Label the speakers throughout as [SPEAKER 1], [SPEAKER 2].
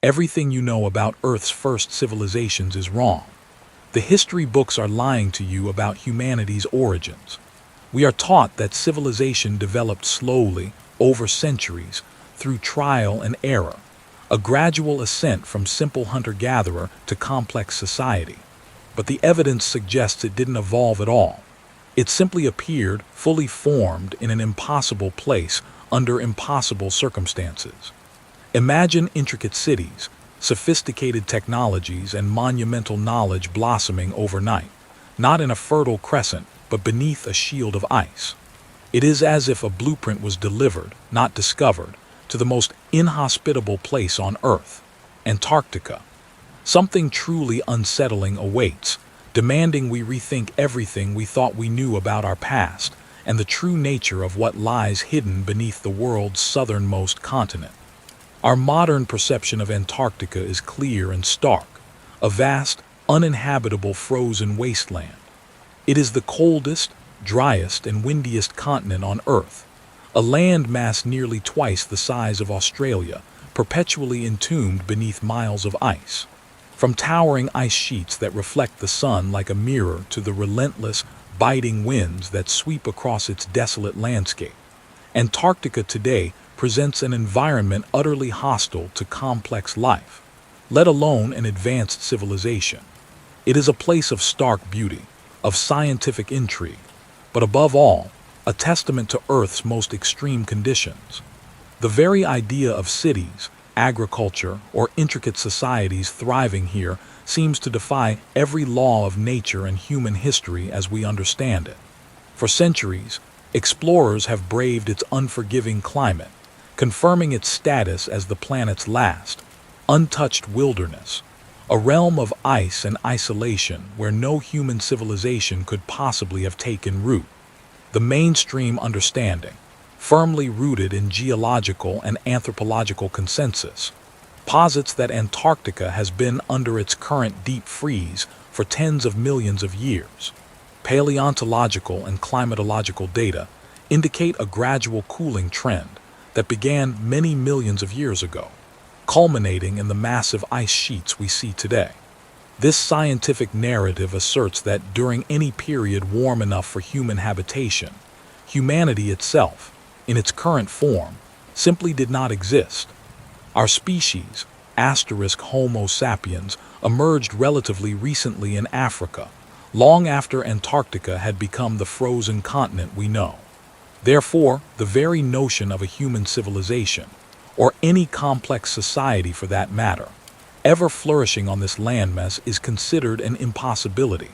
[SPEAKER 1] Everything you know about Earth's first civilizations is wrong. The history books are lying to you about humanity's origins. We are taught that civilization developed slowly, over centuries, through trial and error, a gradual ascent from simple hunter-gatherer to complex society. But the evidence suggests it didn't evolve at all. It simply appeared fully formed in an impossible place under impossible circumstances. Imagine intricate cities, sophisticated technologies, and monumental knowledge blossoming overnight, not in a fertile crescent, but beneath a shield of ice. It is as if a blueprint was delivered, not discovered, to the most inhospitable place on Earth, Antarctica. Something truly unsettling awaits, demanding we rethink everything we thought we knew about our past and the true nature of what lies hidden beneath the world's southernmost continent. Our modern perception of Antarctica is clear and stark, a vast, uninhabitable frozen wasteland. It is the coldest, driest, and windiest continent on Earth, a land mass nearly twice the size of Australia, perpetually entombed beneath miles of ice. From towering ice sheets that reflect the sun like a mirror to the relentless, biting winds that sweep across its desolate landscape, Antarctica today presents an environment utterly hostile to complex life, let alone an advanced civilization. It is a place of stark beauty, of scientific intrigue, but above all, a testament to Earth's most extreme conditions. The very idea of cities, agriculture, or intricate societies thriving here seems to defy every law of nature and human history as we understand it. For centuries, explorers have braved its unforgiving climate, confirming its status as the planet's last, untouched wilderness, a realm of ice and isolation where no human civilization could possibly have taken root. The mainstream understanding, firmly rooted in geological and anthropological consensus, posits that Antarctica has been under its current deep freeze for tens of millions of years. Paleontological and climatological data indicate a gradual cooling trend that began many millions of years ago, culminating in the massive ice sheets we see today. This scientific narrative asserts that during any period warm enough for human habitation, humanity itself, in its current form, simply did not exist. Our species, Homo sapiens, emerged relatively recently in Africa, long after Antarctica had become the frozen continent we know. Therefore, the very notion of a human civilization, or any complex society for that matter, ever flourishing on this landmass is considered an impossibility,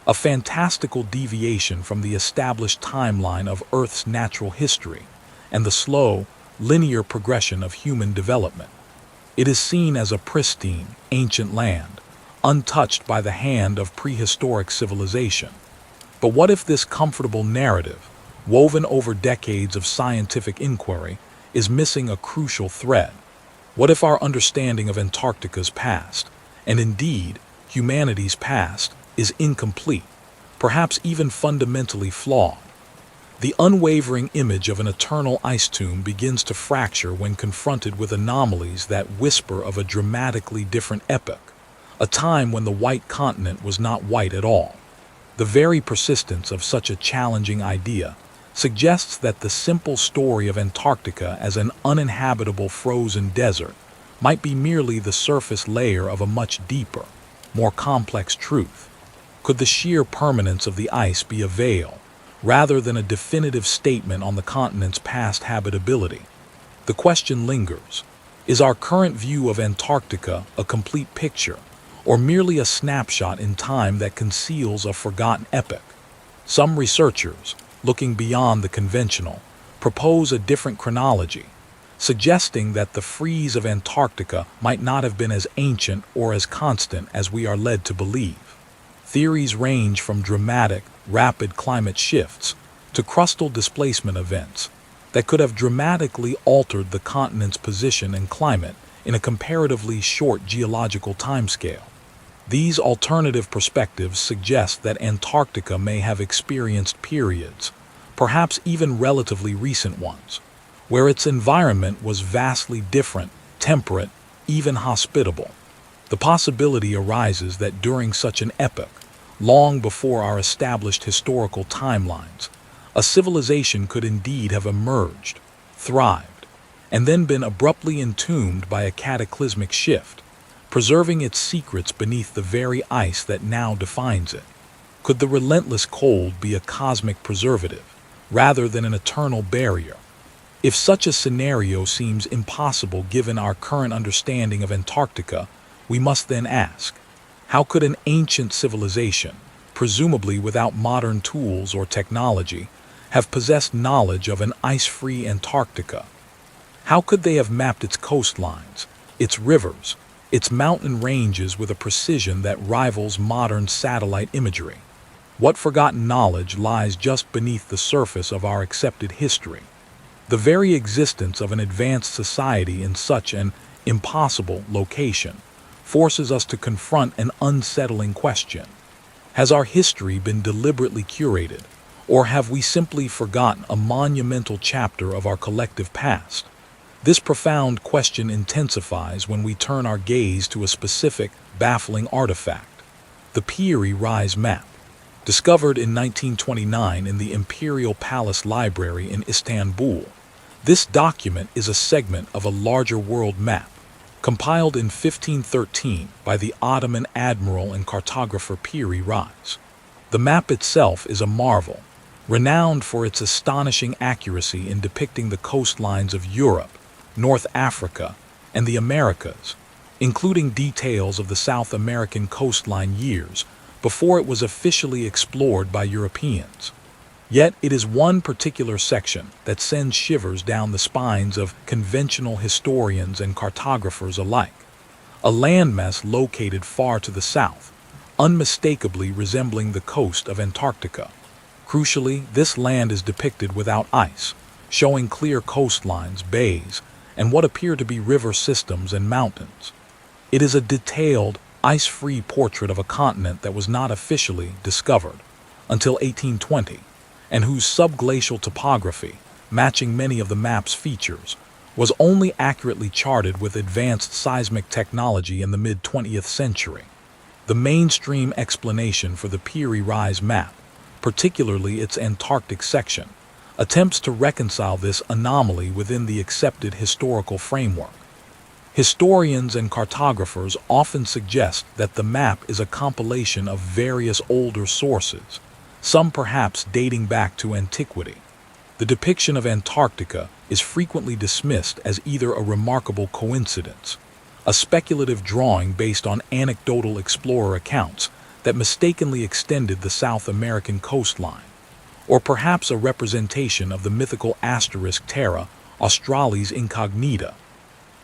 [SPEAKER 1] a fantastical deviation from the established timeline of Earth's natural history and the slow, linear progression of human development. It is seen as a pristine, ancient land, untouched by the hand of prehistoric civilization. But what if this comfortable narrative, woven over decades of scientific inquiry, is missing a crucial thread? What if our understanding of Antarctica's past, and indeed humanity's past, is incomplete, perhaps even fundamentally flawed? The unwavering image of an eternal ice tomb begins to fracture when confronted with anomalies that whisper of a dramatically different epoch, a time when the white continent was not white at all. The very persistence of such a challenging idea suggests that the simple story of Antarctica as an uninhabitable frozen desert might be merely the surface layer of a much deeper, more complex truth. Could the sheer permanence of the ice be a veil, rather than a definitive statement on the continent's past habitability? The question lingers: is our current view of Antarctica a complete picture, or merely a snapshot in time that conceals a forgotten epoch? Some researchers, looking beyond the conventional, propose a different chronology, suggesting that the freeze of Antarctica might not have been as ancient or as constant as we are led to believe. Theories range from dramatic, rapid climate shifts to crustal displacement events that could have dramatically altered the continent's position and climate in a comparatively short geological timescale. These alternative perspectives suggest that Antarctica may have experienced periods, perhaps even relatively recent ones, where its environment was vastly different, temperate, even hospitable. The possibility arises that during such an epoch, long before our established historical timelines, a civilization could indeed have emerged, thrived, and then been abruptly entombed by a cataclysmic shift, preserving its secrets beneath the very ice that now defines it. Could the relentless cold be a cosmic preservative, rather than an eternal barrier? If such a scenario seems impossible given our current understanding of Antarctica, we must then ask, how could an ancient civilization, presumably without modern tools or technology, have possessed knowledge of an ice-free Antarctica? How could they have mapped its coastlines, its rivers, its mountain ranges with a precision that rivals modern satellite imagery? What forgotten knowledge lies just beneath the surface of our accepted history? The very existence of an advanced society in such an impossible location forces us to confront an unsettling question. Has our history been deliberately curated, or have we simply forgotten a monumental chapter of our collective past? This profound question intensifies when we turn our gaze to a specific, baffling artifact: the Piri Rise map. Discovered in 1929 in the Imperial Palace Library in Istanbul, this document is a segment of a larger world map, compiled in 1513 by the Ottoman admiral and cartographer Piri Rise. The map itself is a marvel, renowned for its astonishing accuracy in depicting the coastlines of Europe, North Africa, and the Americas, including details of the South American coastline years before it was officially explored by Europeans. Yet it is one particular section that sends shivers down the spines of conventional historians and cartographers alike. A landmass located far to the south, unmistakably resembling the coast of Antarctica. Crucially, this land is depicted without ice, showing clear coastlines, bays, and what appear to be river systems and mountains. It is a detailed, ice-free portrait of a continent that was not officially discovered until 1820, and whose subglacial topography, matching many of the map's features, was only accurately charted with advanced seismic technology in the mid-20th century. The mainstream explanation for the Piri Rise map, particularly its Antarctic section, attempts to reconcile this anomaly within the accepted historical framework. Historians and cartographers often suggest that the map is a compilation of various older sources, some perhaps dating back to antiquity. The depiction of Antarctica is frequently dismissed as either a remarkable coincidence, a speculative drawing based on anecdotal explorer accounts that mistakenly extended the South American coastline, or perhaps a representation of the mythical asterisk terra australis incognita,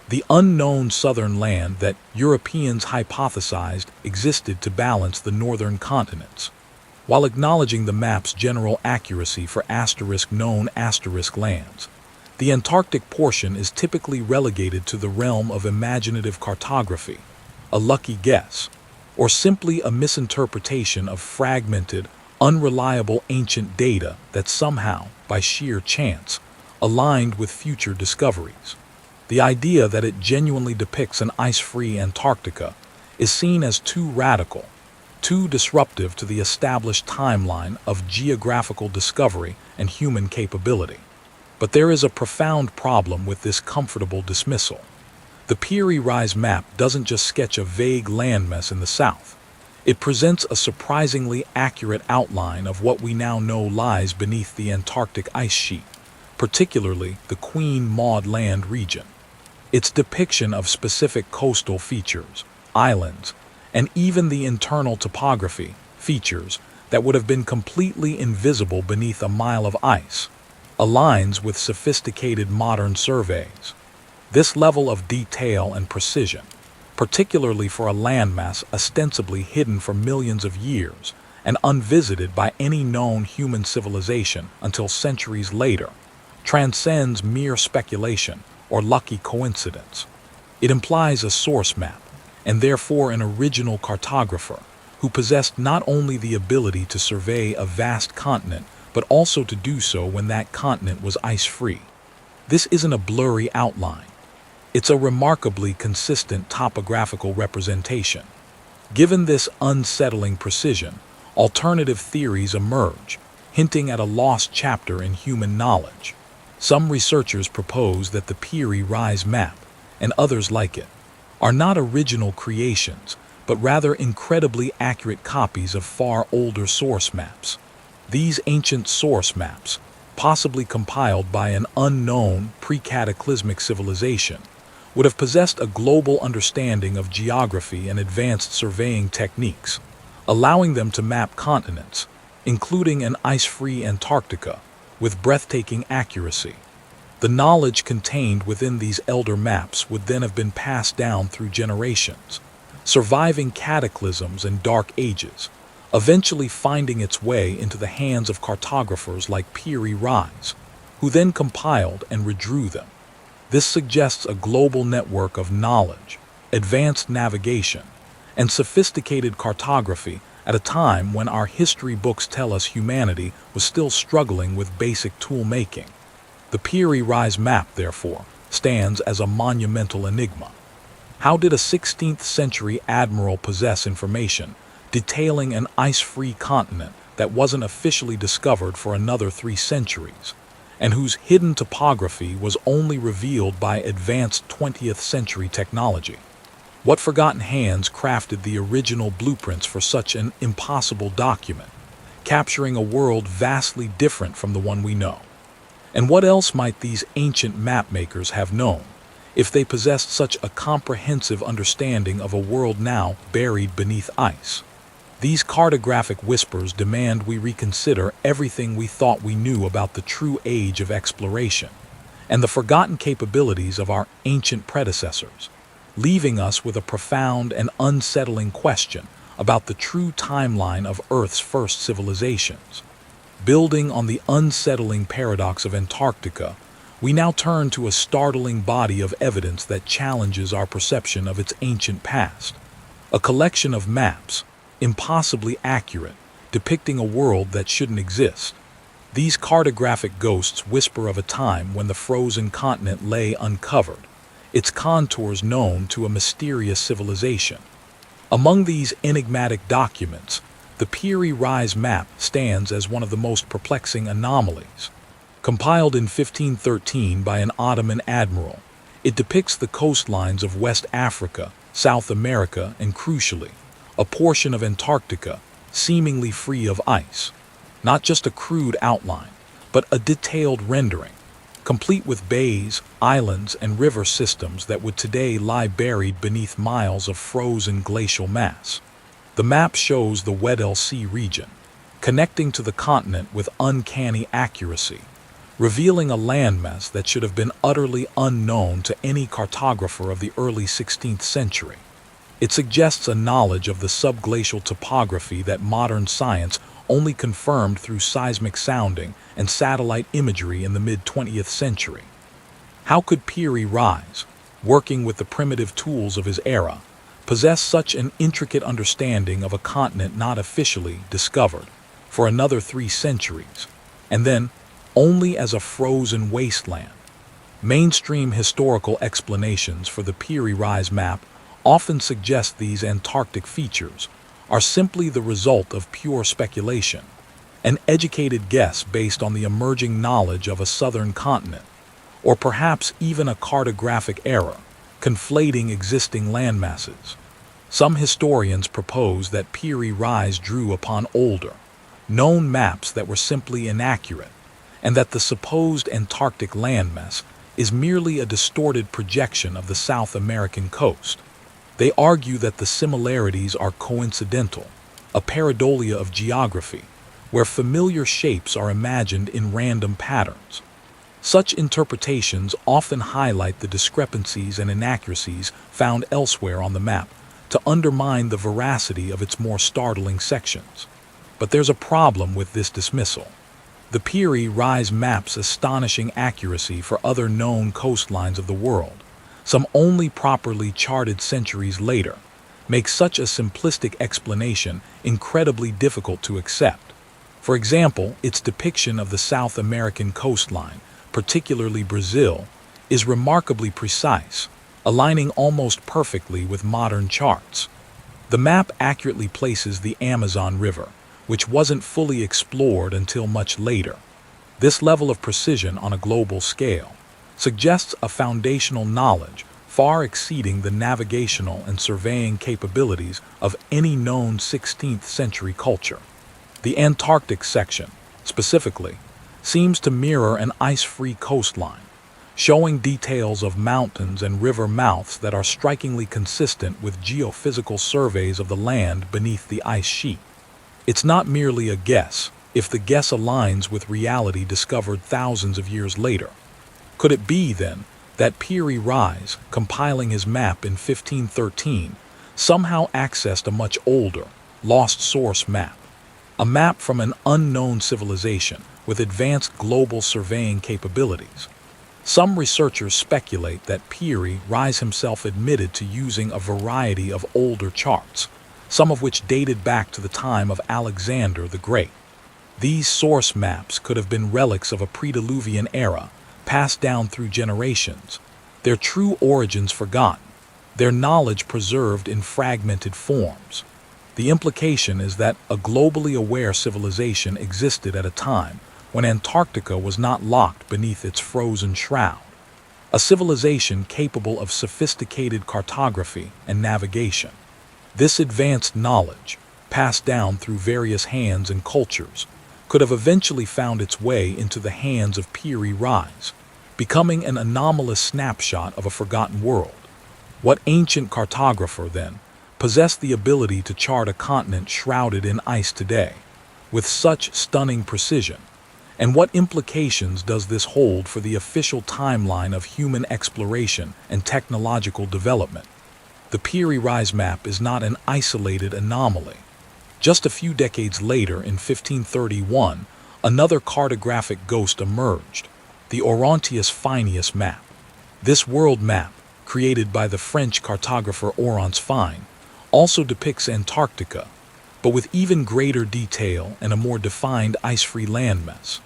[SPEAKER 1] the unknown southern land that Europeans hypothesized existed to balance the northern continents. While acknowledging the map's general accuracy for known asterisk lands, the Antarctic portion is typically relegated to the realm of imaginative cartography, a lucky guess, or simply a misinterpretation of fragmented, unreliable ancient data that somehow, by sheer chance, aligned with future discoveries. The idea that it genuinely depicts an ice-free Antarctica is seen as too radical, too disruptive to the established timeline of geographical discovery and human capability. But there is a profound problem with this comfortable dismissal. The Piri Rise map doesn't just sketch a vague landmass in the south. It presents a surprisingly accurate outline of what we now know lies beneath the Antarctic ice sheet, particularly the Queen Maud Land region. Its depiction of specific coastal features, islands, and even the internal topography, features that would have been completely invisible beneath a mile of ice, aligns with sophisticated modern surveys. This level of detail and precision, particularly for a landmass ostensibly hidden for millions of years and unvisited by any known human civilization until centuries later, transcends mere speculation or lucky coincidence. It implies a source map, and therefore an original cartographer, who possessed not only the ability to survey a vast continent, but also to do so when that continent was ice-free. This isn't a blurry outline. It's a remarkably consistent topographical representation. Given this unsettling precision, alternative theories emerge, hinting at a lost chapter in human knowledge. Some researchers propose that the Peary Rise map, and others like it, are not original creations, but rather incredibly accurate copies of far older source maps. These ancient source maps, possibly compiled by an unknown pre-cataclysmic civilization, would have possessed a global understanding of geography and advanced surveying techniques, allowing them to map continents, including an ice-free Antarctica, with breathtaking accuracy. The knowledge contained within these elder maps would then have been passed down through generations, surviving cataclysms and dark ages, eventually finding its way into the hands of cartographers like Peary Rise, who then compiled and redrew them. This suggests a global network of knowledge, advanced navigation, and sophisticated cartography at a time when our history books tell us humanity was still struggling with basic tool-making. The Peary Rise map, therefore, stands as a monumental enigma. How did a 16th century admiral possess information detailing an ice-free continent that wasn't officially discovered for another 3 centuries, and whose hidden topography was only revealed by advanced 20th century technology? What forgotten hands crafted the original blueprints for such an impossible document, capturing a world vastly different from the one we know? And what else might these ancient mapmakers have known, if they possessed such a comprehensive understanding of a world now buried beneath ice? These cartographic whispers demand we reconsider everything we thought we knew about the true age of exploration, and the forgotten capabilities of our ancient predecessors, leaving us with a profound and unsettling question about the true timeline of Earth's first civilizations. Building on the unsettling paradox of Antarctica, we now turn to a startling body of evidence that challenges our perception of its ancient past. A collection of maps, impossibly accurate, depicting a world that shouldn't exist. These cartographic ghosts whisper of a time when the frozen continent lay uncovered, its contours known to a mysterious civilization. Among these enigmatic documents, the Peary Rise map stands as one of the most perplexing anomalies. Compiled in 1513 by an Ottoman admiral, it depicts the coastlines of West Africa, South America, and crucially, a portion of Antarctica, seemingly free of ice. Not just a crude outline, but a detailed rendering, complete with bays, islands, and river systems that would today lie buried beneath miles of frozen glacial mass. The map shows the Weddell Sea region, connecting to the continent with uncanny accuracy, revealing a landmass that should have been utterly unknown to any cartographer of the early 16th century. It suggests a knowledge of the subglacial topography that modern science only confirmed through seismic sounding and satellite imagery in the mid-20th century. How could Peary Rise, working with the primitive tools of his era, possess such an intricate understanding of a continent not officially discovered for another 3 centuries, and then only as a frozen wasteland? Mainstream historical explanations for the Peary Rise map often suggest these Antarctic features are simply the result of pure speculation, an educated guess based on the emerging knowledge of a southern continent, or perhaps even a cartographic error, conflating existing landmasses. Some historians propose that Peary Rise drew upon older, known maps that were simply inaccurate, and that the supposed Antarctic landmass is merely a distorted projection of the South American coast. They argue that the similarities are coincidental, a pareidolia of geography, where familiar shapes are imagined in random patterns. Such interpretations often highlight the discrepancies and inaccuracies found elsewhere on the map to undermine the veracity of its more startling sections. But there's a problem with this dismissal. The Peary Rise map's astonishing accuracy for other known coastlines of the world, some only properly charted centuries later, makes such a simplistic explanation incredibly difficult to accept. For example, its depiction of the South American coastline, particularly Brazil, is remarkably precise, aligning almost perfectly with modern charts. The map accurately places the Amazon River, which wasn't fully explored until much later. This level of precision on a global scale suggests a foundational knowledge far exceeding the navigational and surveying capabilities of any known 16th century culture. The Antarctic section, specifically, seems to mirror an ice-free coastline, showing details of mountains and river mouths that are strikingly consistent with geophysical surveys of the land beneath the ice sheet. It's not merely a guess, if the guess aligns with reality discovered thousands of years later. Could it be, then, that Piri Reis, compiling his map in 1513, somehow accessed a much older, lost source map? A map from an unknown civilization with advanced global surveying capabilities. Some researchers speculate that Piri Reis himself admitted to using a variety of older charts, some of which dated back to the time of Alexander the Great. These source maps could have been relics of a pre-Diluvian era, passed down through generations, their true origins forgotten, their knowledge preserved in fragmented forms. The implication is that a globally aware civilization existed at a time when Antarctica was not locked beneath its frozen shroud. A civilization capable of sophisticated cartography and navigation. This advanced knowledge, passed down through various hands and cultures, could have eventually found its way into the hands of Piri Reis, becoming an anomalous snapshot of a forgotten world. What ancient cartographer, then, possessed the ability to chart a continent shrouded in ice today, with such stunning precision? And what implications does this hold for the official timeline of human exploration and technological development? The Piri Reis map is not an isolated anomaly. Just a few decades later, in 1531, another cartographic ghost emerged, the Orontius Phineus map. This world map, created by the French cartographer Orance Fine, also depicts Antarctica, but with even greater detail and a more defined ice-free landmass.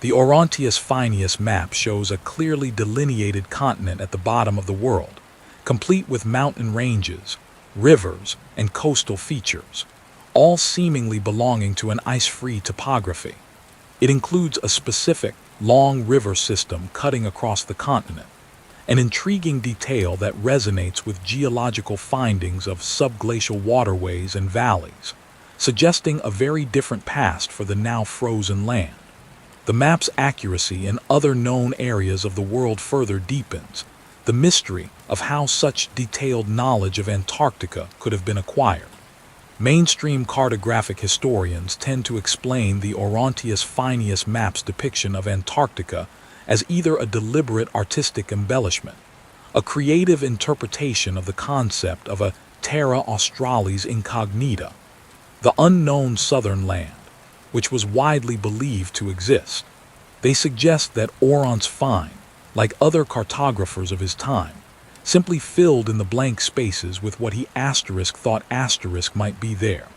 [SPEAKER 1] The Orontius Phineus map shows a clearly delineated continent at the bottom of the world, complete with mountain ranges, rivers, and coastal features, all seemingly belonging to an ice-free topography. It includes a specific, long river system cutting across the continent, an intriguing detail that resonates with geological findings of subglacial waterways and valleys, suggesting a very different past for the now frozen land. The map's accuracy in other known areas of the world further deepens the mystery of how such detailed knowledge of Antarctica could have been acquired. Mainstream cartographic historians tend to explain the Orontius Phineus map's depiction of Antarctica as either a deliberate artistic embellishment, a creative interpretation of the concept of a terra australis incognita, the unknown southern land, which was widely believed to exist. They suggest that Orance Fine, like other cartographers of his time, simply filled in the blank spaces with what he thought might be there,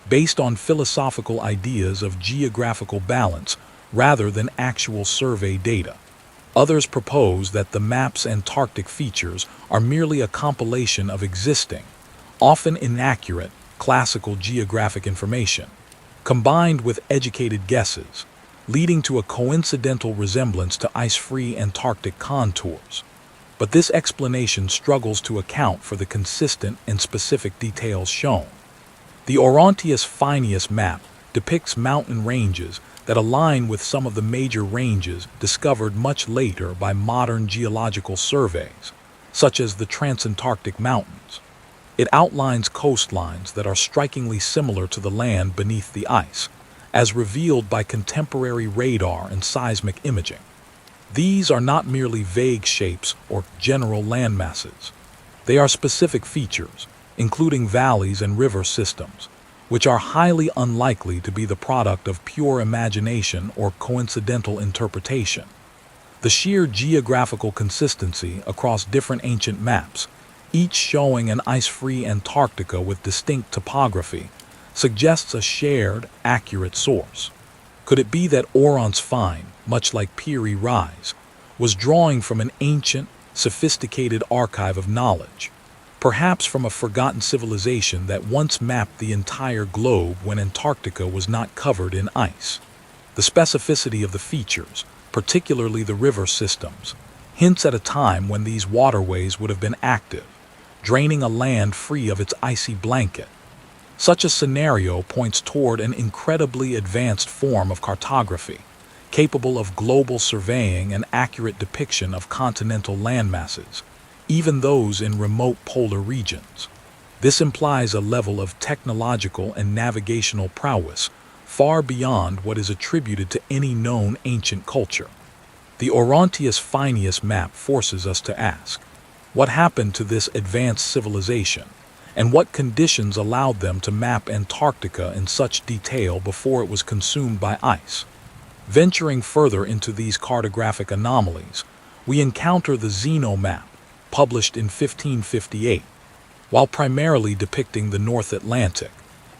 [SPEAKER 1] based on philosophical ideas of geographical balance rather than actual survey data. Others propose that the map's Antarctic features are merely a compilation of existing, often inaccurate, classical geographic information, combined with educated guesses, leading to a coincidental resemblance to ice-free Antarctic contours. But this explanation struggles to account for the consistent and specific details shown. The Orontius Phineus map depicts mountain ranges that align with some of the major ranges discovered much later by modern geological surveys, such as the Transantarctic Mountains. It outlines coastlines that are strikingly similar to the land beneath the ice, as revealed by contemporary radar and seismic imaging. These are not merely vague shapes or general landmasses. They are specific features, including valleys and river systems, which are highly unlikely to be the product of pure imagination or coincidental interpretation. The sheer geographical consistency across different ancient maps, each showing an ice-free Antarctica with distinct topography, suggests a shared, accurate source. Could it be that Orance Fine, much like Piri Reis, was drawing from an ancient, sophisticated archive of knowledge, perhaps from a forgotten civilization that once mapped the entire globe when Antarctica was not covered in ice. The specificity of the features, particularly the river systems, hints at a time when these waterways would have been active, draining a land free of its icy blanket. Such a scenario points toward an incredibly advanced form of cartography, capable of global surveying and accurate depiction of continental landmasses, even those in remote polar regions. This implies a level of technological and navigational prowess far beyond what is attributed to any known ancient culture. The Orontius Phineus map forces us to ask, what happened to this advanced civilization, and what conditions allowed them to map Antarctica in such detail before it was consumed by ice? Venturing further into these cartographic anomalies, we encounter the Zeno map, published in 1558. While primarily depicting the North Atlantic,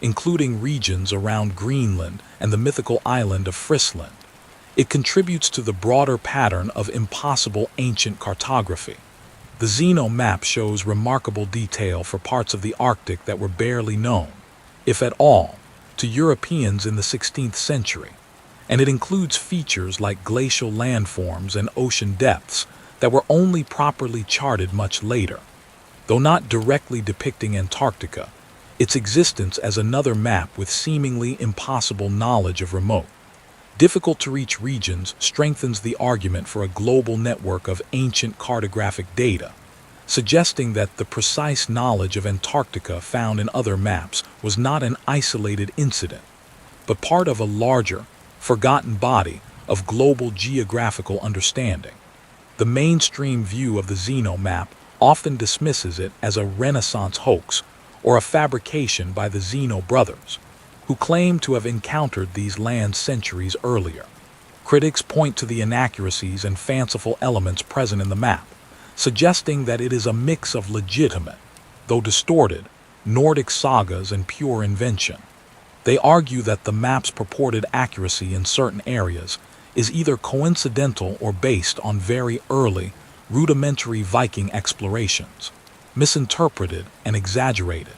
[SPEAKER 1] including regions around Greenland and the mythical island of Friesland, it contributes to the broader pattern of impossible ancient cartography. The Zeno map shows remarkable detail for parts of the Arctic that were barely known, if at all, to Europeans in the 16th century, and it includes features like glacial landforms and ocean depths that were only properly charted much later. Though not directly depicting Antarctica, its existence as another map with seemingly impossible knowledge of remote, difficult-to-reach regions strengthens the argument for a global network of ancient cartographic data, suggesting that the precise knowledge of Antarctica found in other maps was not an isolated incident, but part of a larger, forgotten body of global geographical understanding. The mainstream view of the Zeno map often dismisses it as a Renaissance hoax or a fabrication by the Zeno brothers, who claim to have encountered these lands centuries earlier. Critics point to the inaccuracies and fanciful elements present in the map, suggesting that it is a mix of legitimate, though distorted, Nordic sagas and pure invention. They argue that the map's purported accuracy in certain areas is either coincidental or based on very early, rudimentary Viking explorations, misinterpreted and exaggerated.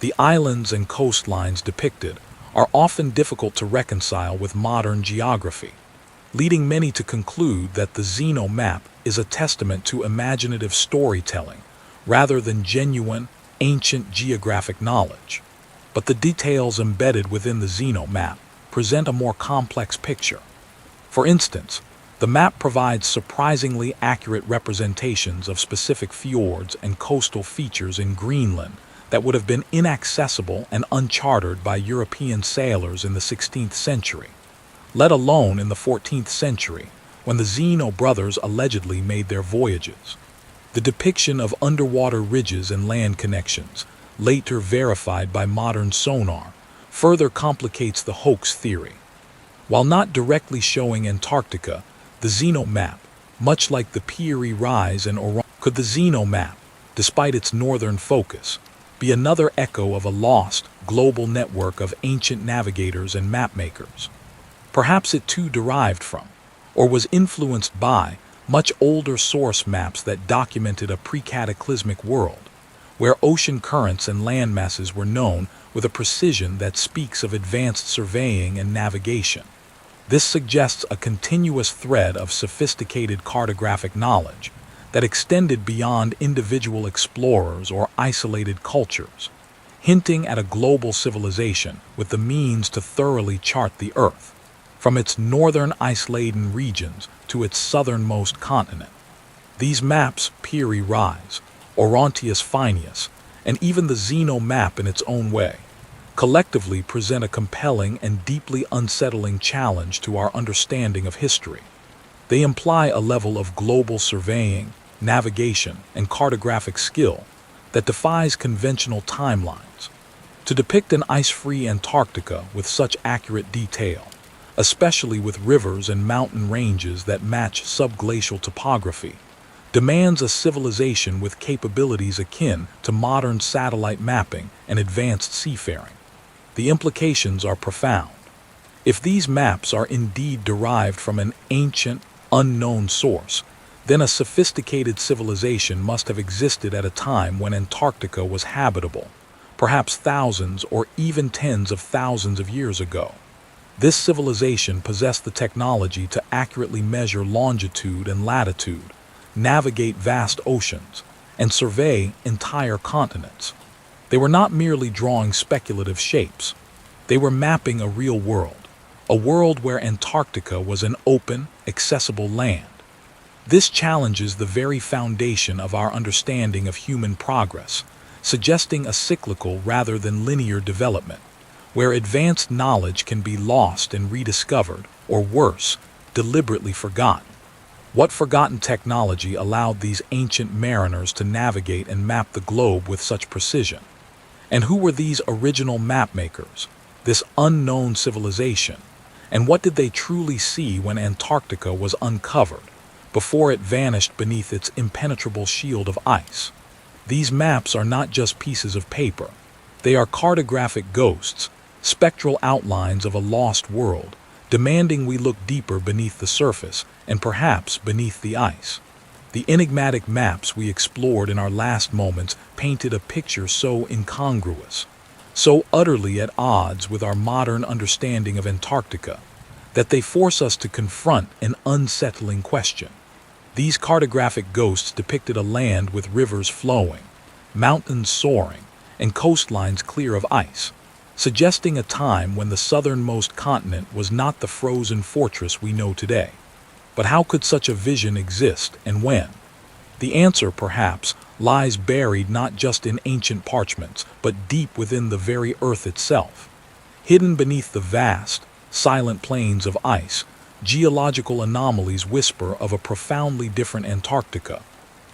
[SPEAKER 1] The islands and coastlines depicted are often difficult to reconcile with modern geography, leading many to conclude that the Zeno map is a testament to imaginative storytelling rather than genuine, ancient geographic knowledge. But the details embedded within the Zeno map present a more complex picture. For instance, the map provides surprisingly accurate representations of specific fjords and coastal features in Greenland that would have been inaccessible and uncharted by European sailors in the 16th century, let alone in the 14th century, when the Zeno brothers allegedly made their voyages. The depiction of underwater ridges and land connections, later verified by modern sonar, further complicates the hoax theory. While not directly showing Antarctica, the Zeno map, much like the Peary Rise and could the Zeno map, despite its northern focus, be another echo of a lost, global network of ancient navigators and mapmakers? Perhaps it too derived from, or was influenced by, much older source maps that documented a pre-cataclysmic world, where ocean currents and land masses were known with a precision that speaks of advanced surveying and navigation. This suggests a continuous thread of sophisticated cartographic knowledge that extended beyond individual explorers or isolated cultures, hinting at a global civilization with the means to thoroughly chart the Earth, from its northern ice-laden regions to its southernmost continent. These maps, Peary Rise, Orontius Phineus, and even the Zeno map in its own way, collectively present a compelling and deeply unsettling challenge to our understanding of history. They imply a level of global surveying, navigation, and cartographic skill that defies conventional timelines. To depict an ice-free Antarctica with such accurate detail, especially with rivers and mountain ranges that match subglacial topography, demands a civilization with capabilities akin to modern satellite mapping and advanced seafaring. The implications are profound. If these maps are indeed derived from an ancient, unknown source, then a sophisticated civilization must have existed at a time when Antarctica was habitable, perhaps thousands or even tens of thousands of years ago. This civilization possessed the technology to accurately measure longitude and latitude, navigate vast oceans, and survey entire continents. They were not merely drawing speculative shapes. They were mapping a real world, a world where Antarctica was an open, accessible land. This challenges the very foundation of our understanding of human progress, suggesting a cyclical rather than linear development, where advanced knowledge can be lost and rediscovered, or worse, deliberately forgotten. What forgotten technology allowed these ancient mariners to navigate and map the globe with such precision? And who were these original mapmakers, this unknown civilization? And what did they truly see when Antarctica was uncovered, before it vanished beneath its impenetrable shield of ice? These maps are not just pieces of paper. They are cartographic ghosts, spectral outlines of a lost world, demanding we look deeper beneath the surface and perhaps beneath the ice. The enigmatic maps we explored in our last moments painted a picture so incongruous, so utterly at odds with our modern understanding of Antarctica, that they force us to confront an unsettling question. These cartographic ghosts depicted a land with rivers flowing, mountains soaring, and coastlines clear of ice, suggesting a time when the southernmost continent was not the frozen fortress we know today. But how could such a vision exist, and when? The answer, perhaps, lies buried not just in ancient parchments, but deep within the very earth itself. Hidden beneath the vast, silent plains of ice, geological anomalies whisper of a profoundly different Antarctica.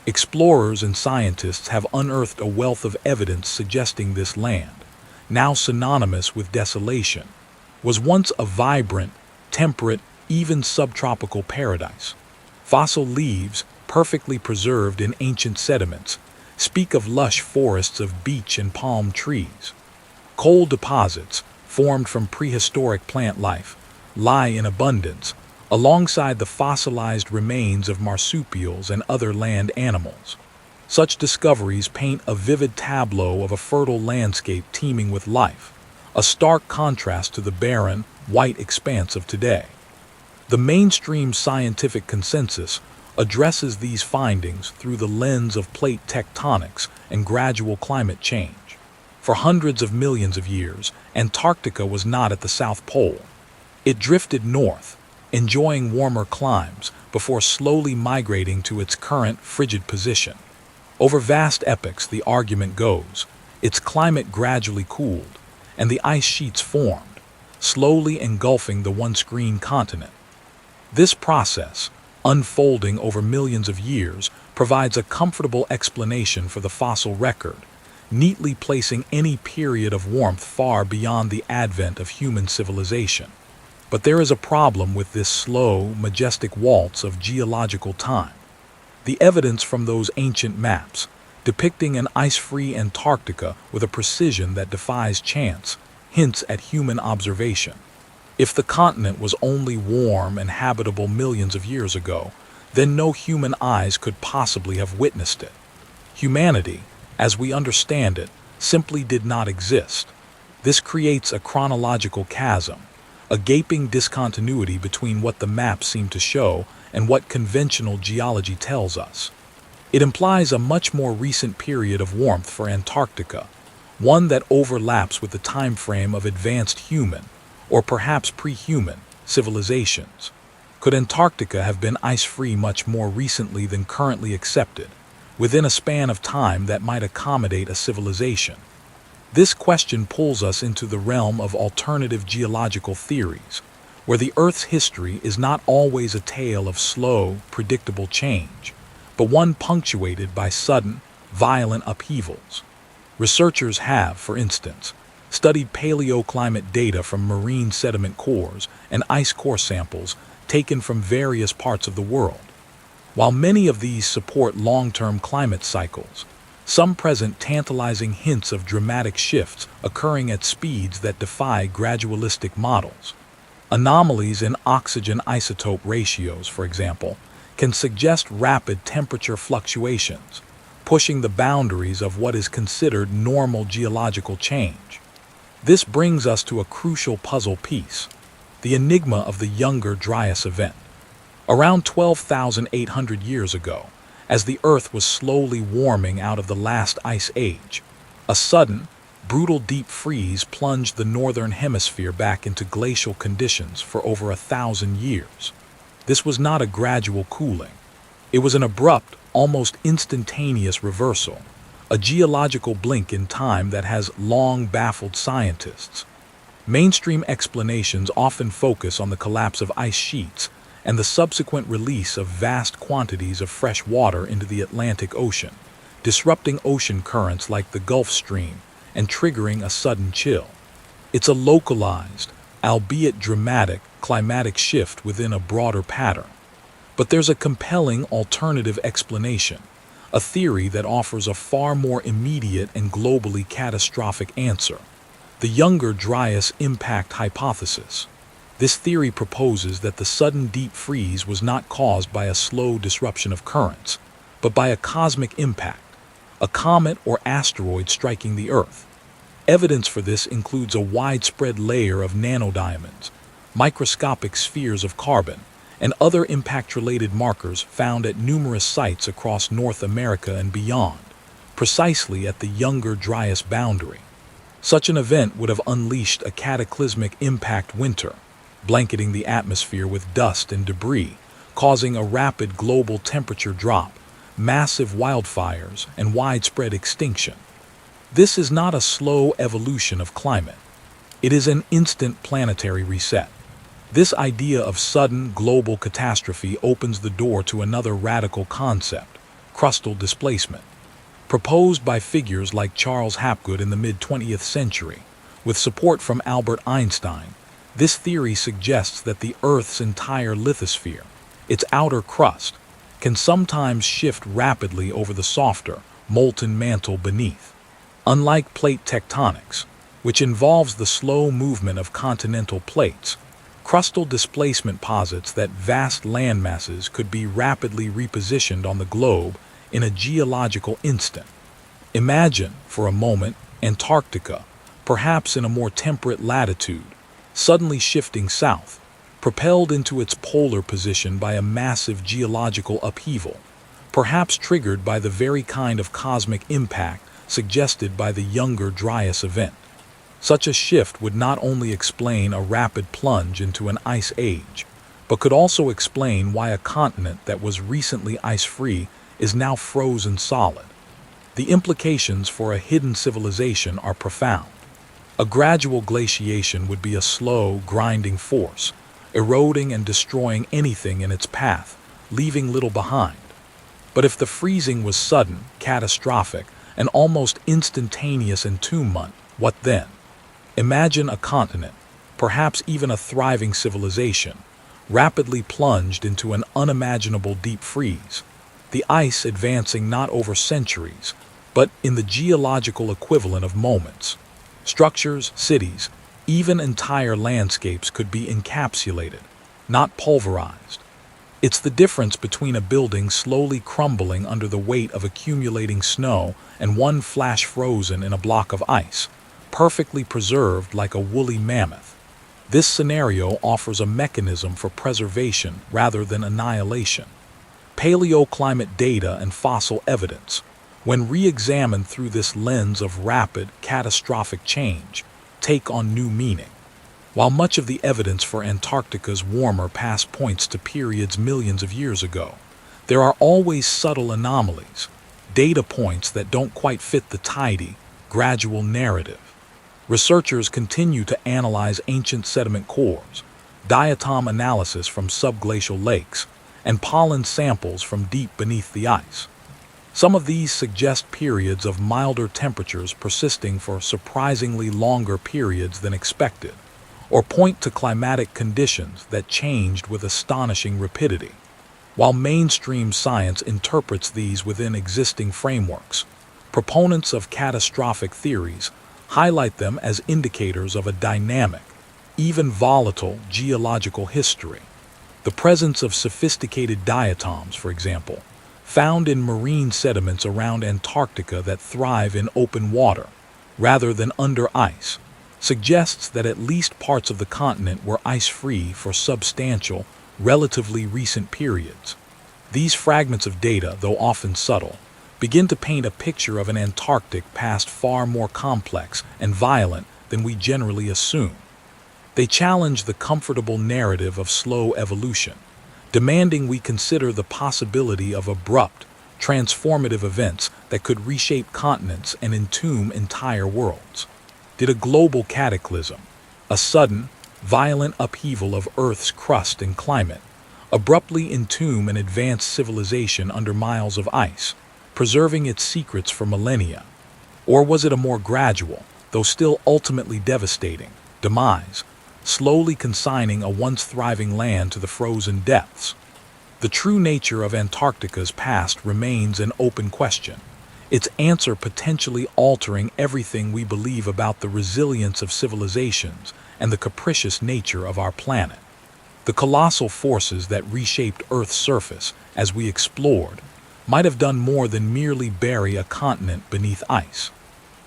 [SPEAKER 1] Explorers and scientists have unearthed a wealth of evidence suggesting this land, now synonymous with desolation, was once a vibrant, temperate, even subtropical paradise. Fossil leaves, perfectly preserved in ancient sediments, speak of lush forests of beech and palm trees. Coal deposits, formed from prehistoric plant life, lie in abundance, alongside the fossilized remains of marsupials and other land animals. Such discoveries paint a vivid tableau of a fertile landscape teeming with life, a stark contrast to the barren, white expanse of today. The mainstream scientific consensus addresses these findings through the lens of plate tectonics and gradual climate change. For hundreds of millions of years, Antarctica was not at the South Pole. It drifted north, enjoying warmer climes before slowly migrating to its current frigid position. Over vast epochs, the argument goes, its climate gradually cooled, and the ice sheets formed, slowly engulfing the once green continent. This process, unfolding over millions of years, provides a comfortable explanation for the fossil record, neatly placing any period of warmth far beyond the advent of human civilization. But there is a problem with this slow, majestic waltz of geological time. The evidence from those ancient maps, depicting an ice-free Antarctica with a precision that defies chance, hints at human observation. If the continent was only warm and habitable millions of years ago, then no human eyes could possibly have witnessed it. Humanity, as we understand it, simply did not exist. This creates a chronological chasm, a gaping discontinuity between what the maps seem to show and what conventional geology tells us. It implies a much more recent period of warmth for Antarctica, one that overlaps with the time frame of advanced human, or perhaps pre-human, civilizations. Could Antarctica have been ice-free much more recently than currently accepted, within a span of time that might accommodate a civilization? This question pulls us into the realm of alternative geological theories, where the Earth's history is not always a tale of slow, predictable change, but one punctuated by sudden, violent upheavals. Researchers have, for instance, studied paleoclimate data from marine sediment cores and ice core samples taken from various parts of the world. While many of these support long-term climate cycles, some present tantalizing hints of dramatic shifts occurring at speeds that defy gradualistic models. Anomalies in oxygen isotope ratios, for example, can suggest rapid temperature fluctuations, pushing the boundaries of what is considered normal geological change. This brings us to a crucial puzzle piece: the enigma of the Younger Dryas event. Around 12,800 years ago, as the Earth was slowly warming out of the last ice age, a sudden, brutal deep freeze plunged the northern hemisphere back into glacial conditions for over 1,000 years. This was not a gradual cooling. It was an abrupt, almost instantaneous reversal, a geological blink in time that has long baffled scientists. Mainstream explanations often focus on the collapse of ice sheets and the subsequent release of vast quantities of fresh water into the Atlantic Ocean, disrupting ocean currents like the Gulf Stream and triggering a sudden chill. It's a localized, albeit dramatic, climatic shift within a broader pattern. But there's a compelling alternative explanation, a theory that offers a far more immediate and globally catastrophic answer: the Younger Dryas impact hypothesis. This theory proposes that the sudden deep freeze was not caused by a slow disruption of currents, but by a cosmic impact, a comet or asteroid striking the Earth. Evidence for this includes a widespread layer of nanodiamonds, microscopic spheres of carbon, and other impact-related markers found at numerous sites across North America and beyond, precisely at the Younger Dryas boundary. Such an event would have unleashed a cataclysmic impact winter, blanketing the atmosphere with dust and debris, causing a rapid global temperature drop, massive wildfires, and widespread extinction. This is not a slow evolution of climate. It is an instant planetary reset. This idea of sudden global catastrophe opens the door to another radical concept: crustal displacement. Proposed by figures like Charles Hapgood in the mid-20th century, with support from Albert Einstein, this theory suggests that the Earth's entire lithosphere, its outer crust, can sometimes shift rapidly over the softer, molten mantle beneath. Unlike plate tectonics, which involves the slow movement of continental plates, crustal displacement posits that vast landmasses could be rapidly repositioned on the globe in a geological instant. Imagine, for a moment, Antarctica, perhaps in a more temperate latitude, suddenly shifting south, propelled into its polar position by a massive geological upheaval, perhaps triggered by the very kind of cosmic impact suggested by the Younger Dryas event. Such a shift would not only explain a rapid plunge into an ice age, but could also explain why a continent that was recently ice-free is now frozen solid. The implications for a hidden civilization are profound. A gradual glaciation would be a slow, grinding force, eroding and destroying anything in its path, leaving little behind. But if the freezing was sudden, catastrophic, and almost instantaneous entombment, what then? Imagine a continent, perhaps even a thriving civilization, rapidly plunged into an unimaginable deep freeze, the ice advancing not over centuries, but in the geological equivalent of moments. Structures, cities, even entire landscapes could be encapsulated, not pulverized. It's the difference between a building slowly crumbling under the weight of accumulating snow and one flash frozen in a block of ice, perfectly preserved like a woolly mammoth. This scenario offers a mechanism for preservation rather than annihilation. Paleoclimate data and fossil evidence, when re-examined through this lens of rapid, catastrophic change, take on new meaning. While much of the evidence for Antarctica's warmer past points to periods millions of years ago, there are always subtle anomalies, data points that don't quite fit the tidy, gradual narrative. Researchers continue to analyze ancient sediment cores, diatom analysis from subglacial lakes, and pollen samples from deep beneath the ice. Some of these suggest periods of milder temperatures persisting for surprisingly longer periods than expected, or point to climatic conditions that changed with astonishing rapidity. While mainstream science interprets these within existing frameworks, proponents of catastrophic theories highlight them as indicators of a dynamic, even volatile geological history. The presence of sophisticated diatoms, for example, found in marine sediments around Antarctica that thrive in open water, rather than under ice, suggests that at least parts of the continent were ice-free for substantial, relatively recent periods. These fragments of data, though often subtle, begin to paint a picture of an Antarctic past far more complex and violent than we generally assume. They challenge the comfortable narrative of slow evolution, demanding we consider the possibility of abrupt, transformative events that could reshape continents and entomb entire worlds. Did a global cataclysm, a sudden, violent upheaval of Earth's crust and climate, abruptly entomb an advanced civilization under miles of ice, preserving its secrets for millennia? Or was it a more gradual, though still ultimately devastating, demise, slowly consigning a once thriving land to the frozen depths? The true nature of Antarctica's past remains an open question, its answer potentially altering everything we believe about the resilience of civilizations and the capricious nature of our planet. The colossal forces that reshaped Earth's surface as we explored might have done more than merely bury a continent beneath ice.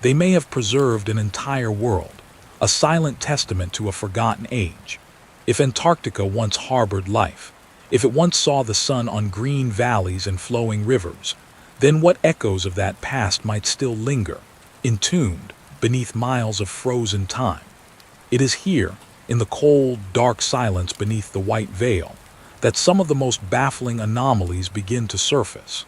[SPEAKER 1] They may have preserved an entire world, a silent testament to a forgotten age. If Antarctica once harbored life, if it once saw the sun on green valleys and flowing rivers, then what echoes of that past might still linger, entombed beneath miles of frozen time? It is here, in the cold, dark silence beneath the white veil, that some of the most baffling anomalies begin to surface.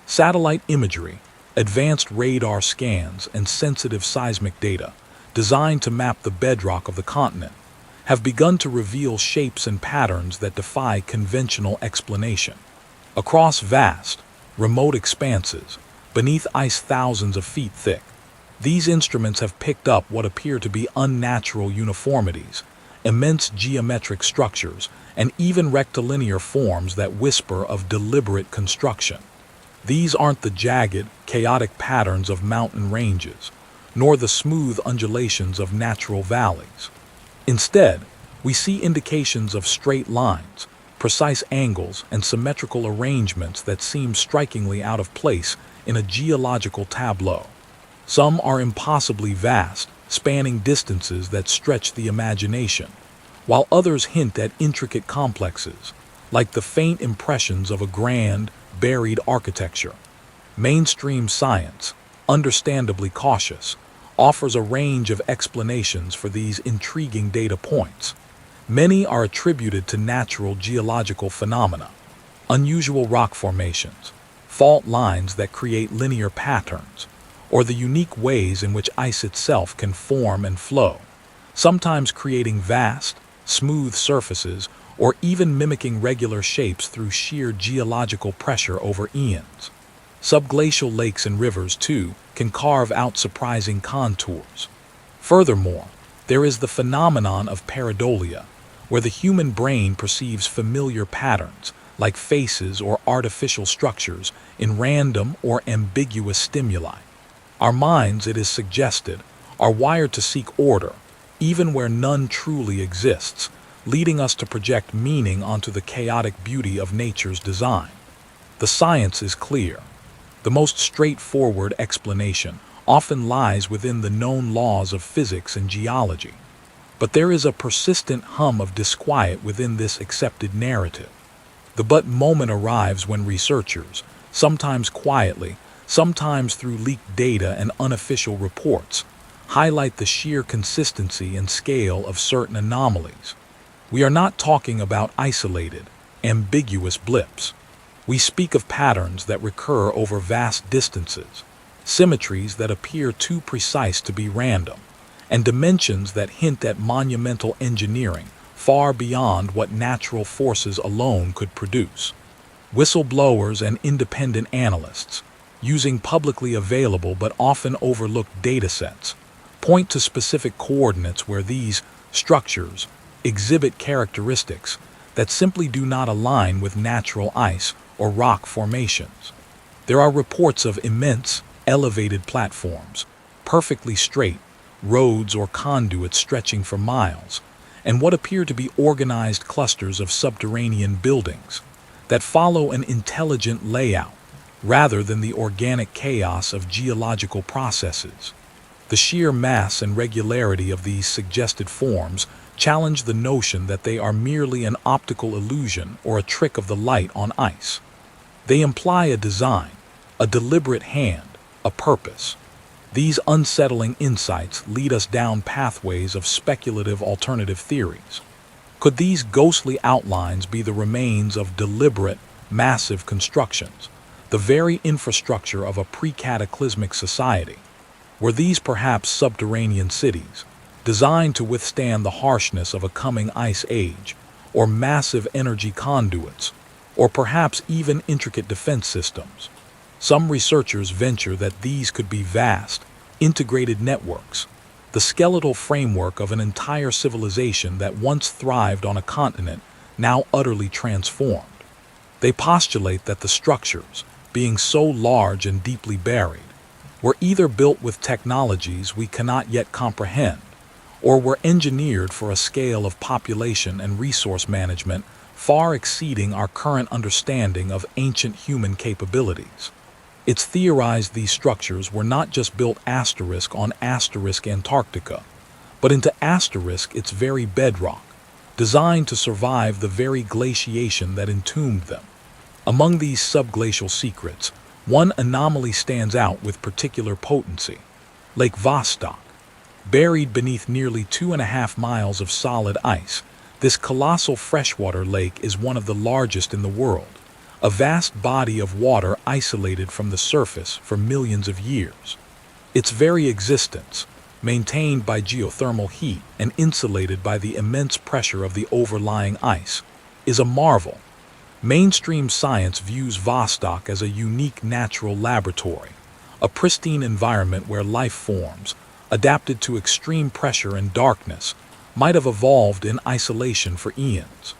[SPEAKER 1] Satellite imagery, advanced radar scans, and sensitive seismic data, designed to map the bedrock of the continent, have begun to reveal shapes and patterns that defy conventional explanation. Across vast, remote expanses, beneath ice thousands of feet thick, these instruments have picked up what appear to be unnatural uniformities, immense geometric structures, and even rectilinear forms that whisper of deliberate construction. These aren't the jagged, chaotic patterns of mountain ranges, nor the smooth undulations of natural valleys. Instead, we see indications of straight lines, precise angles, and symmetrical arrangements that seem strikingly out of place in a geological tableau. Some are impossibly vast, spanning distances that stretch the imagination, while others hint at intricate complexes, like the faint impressions of a grand, buried architecture. Mainstream science, understandably cautious, offers a range of explanations for these intriguing data points. Many are attributed to natural geological phenomena, unusual rock formations, fault lines that create linear patterns, or the unique ways in which ice itself can form and flow, sometimes creating vast, smooth surfaces or even mimicking regular shapes through sheer geological pressure over eons. Subglacial lakes and rivers, too, can carve out surprising contours. Furthermore, there is the phenomenon of pareidolia, where the human brain perceives familiar patterns, like faces or artificial structures, in random or ambiguous stimuli. Our minds, it is suggested, are wired to seek order, even where none truly exists, leading us to project meaning onto the chaotic beauty of nature's design. The science is clear. The most straightforward explanation often lies within the known laws of physics and geology. But there is a persistent hum of disquiet within this accepted narrative. The but moment arrives when researchers, sometimes quietly, sometimes through leaked data and unofficial reports, highlight the sheer consistency and scale of certain anomalies. We are not talking about isolated, ambiguous blips. We speak of patterns that recur over vast distances, symmetries that appear too precise to be random, and dimensions that hint at monumental engineering far beyond what natural forces alone could produce. Whistleblowers and independent analysts, using publicly available but often overlooked datasets, point to specific coordinates where these structures exhibit characteristics that simply do not align with natural ice or rock formations. There are reports of immense, elevated platforms, perfectly straight, roads or conduits stretching for miles, and what appear to be organized clusters of subterranean buildings that follow an intelligent layout rather than the organic chaos of geological processes. The sheer mass and regularity of these suggested forms challenge the notion that they are merely an optical illusion or a trick of the light on ice. They imply a design, a deliberate hand, a purpose. These unsettling insights lead us down pathways of speculative alternative theories. Could these ghostly outlines be the remains of deliberate, massive constructions, the very infrastructure of a pre-cataclysmic society? Were these perhaps subterranean cities, designed to withstand the harshness of a coming ice age, or massive energy conduits, or perhaps even intricate defense systems? Some researchers venture that these could be vast, integrated networks, the skeletal framework of an entire civilization that once thrived on a continent, now utterly transformed. They postulate that the structures, being so large and deeply buried, were either built with technologies we cannot yet comprehend, or were engineered for a scale of population and resource management far exceeding our current understanding of ancient human capabilities. It's theorized these structures were not just built on Antarctica, but into its very bedrock, designed to survive the very glaciation that entombed them. Among these subglacial secrets, one anomaly stands out with particular potency: Lake Vostok. Buried beneath nearly 2.5 miles of solid ice, this colossal freshwater lake is one of the largest in the world, a vast body of water isolated from the surface for millions of years. Its very existence, maintained by geothermal heat and insulated by the immense pressure of the overlying ice, is a marvel. Mainstream science views Vostok as a unique natural laboratory, a pristine environment where life forms, adapted to extreme pressure and darkness, might have evolved in isolation for eons.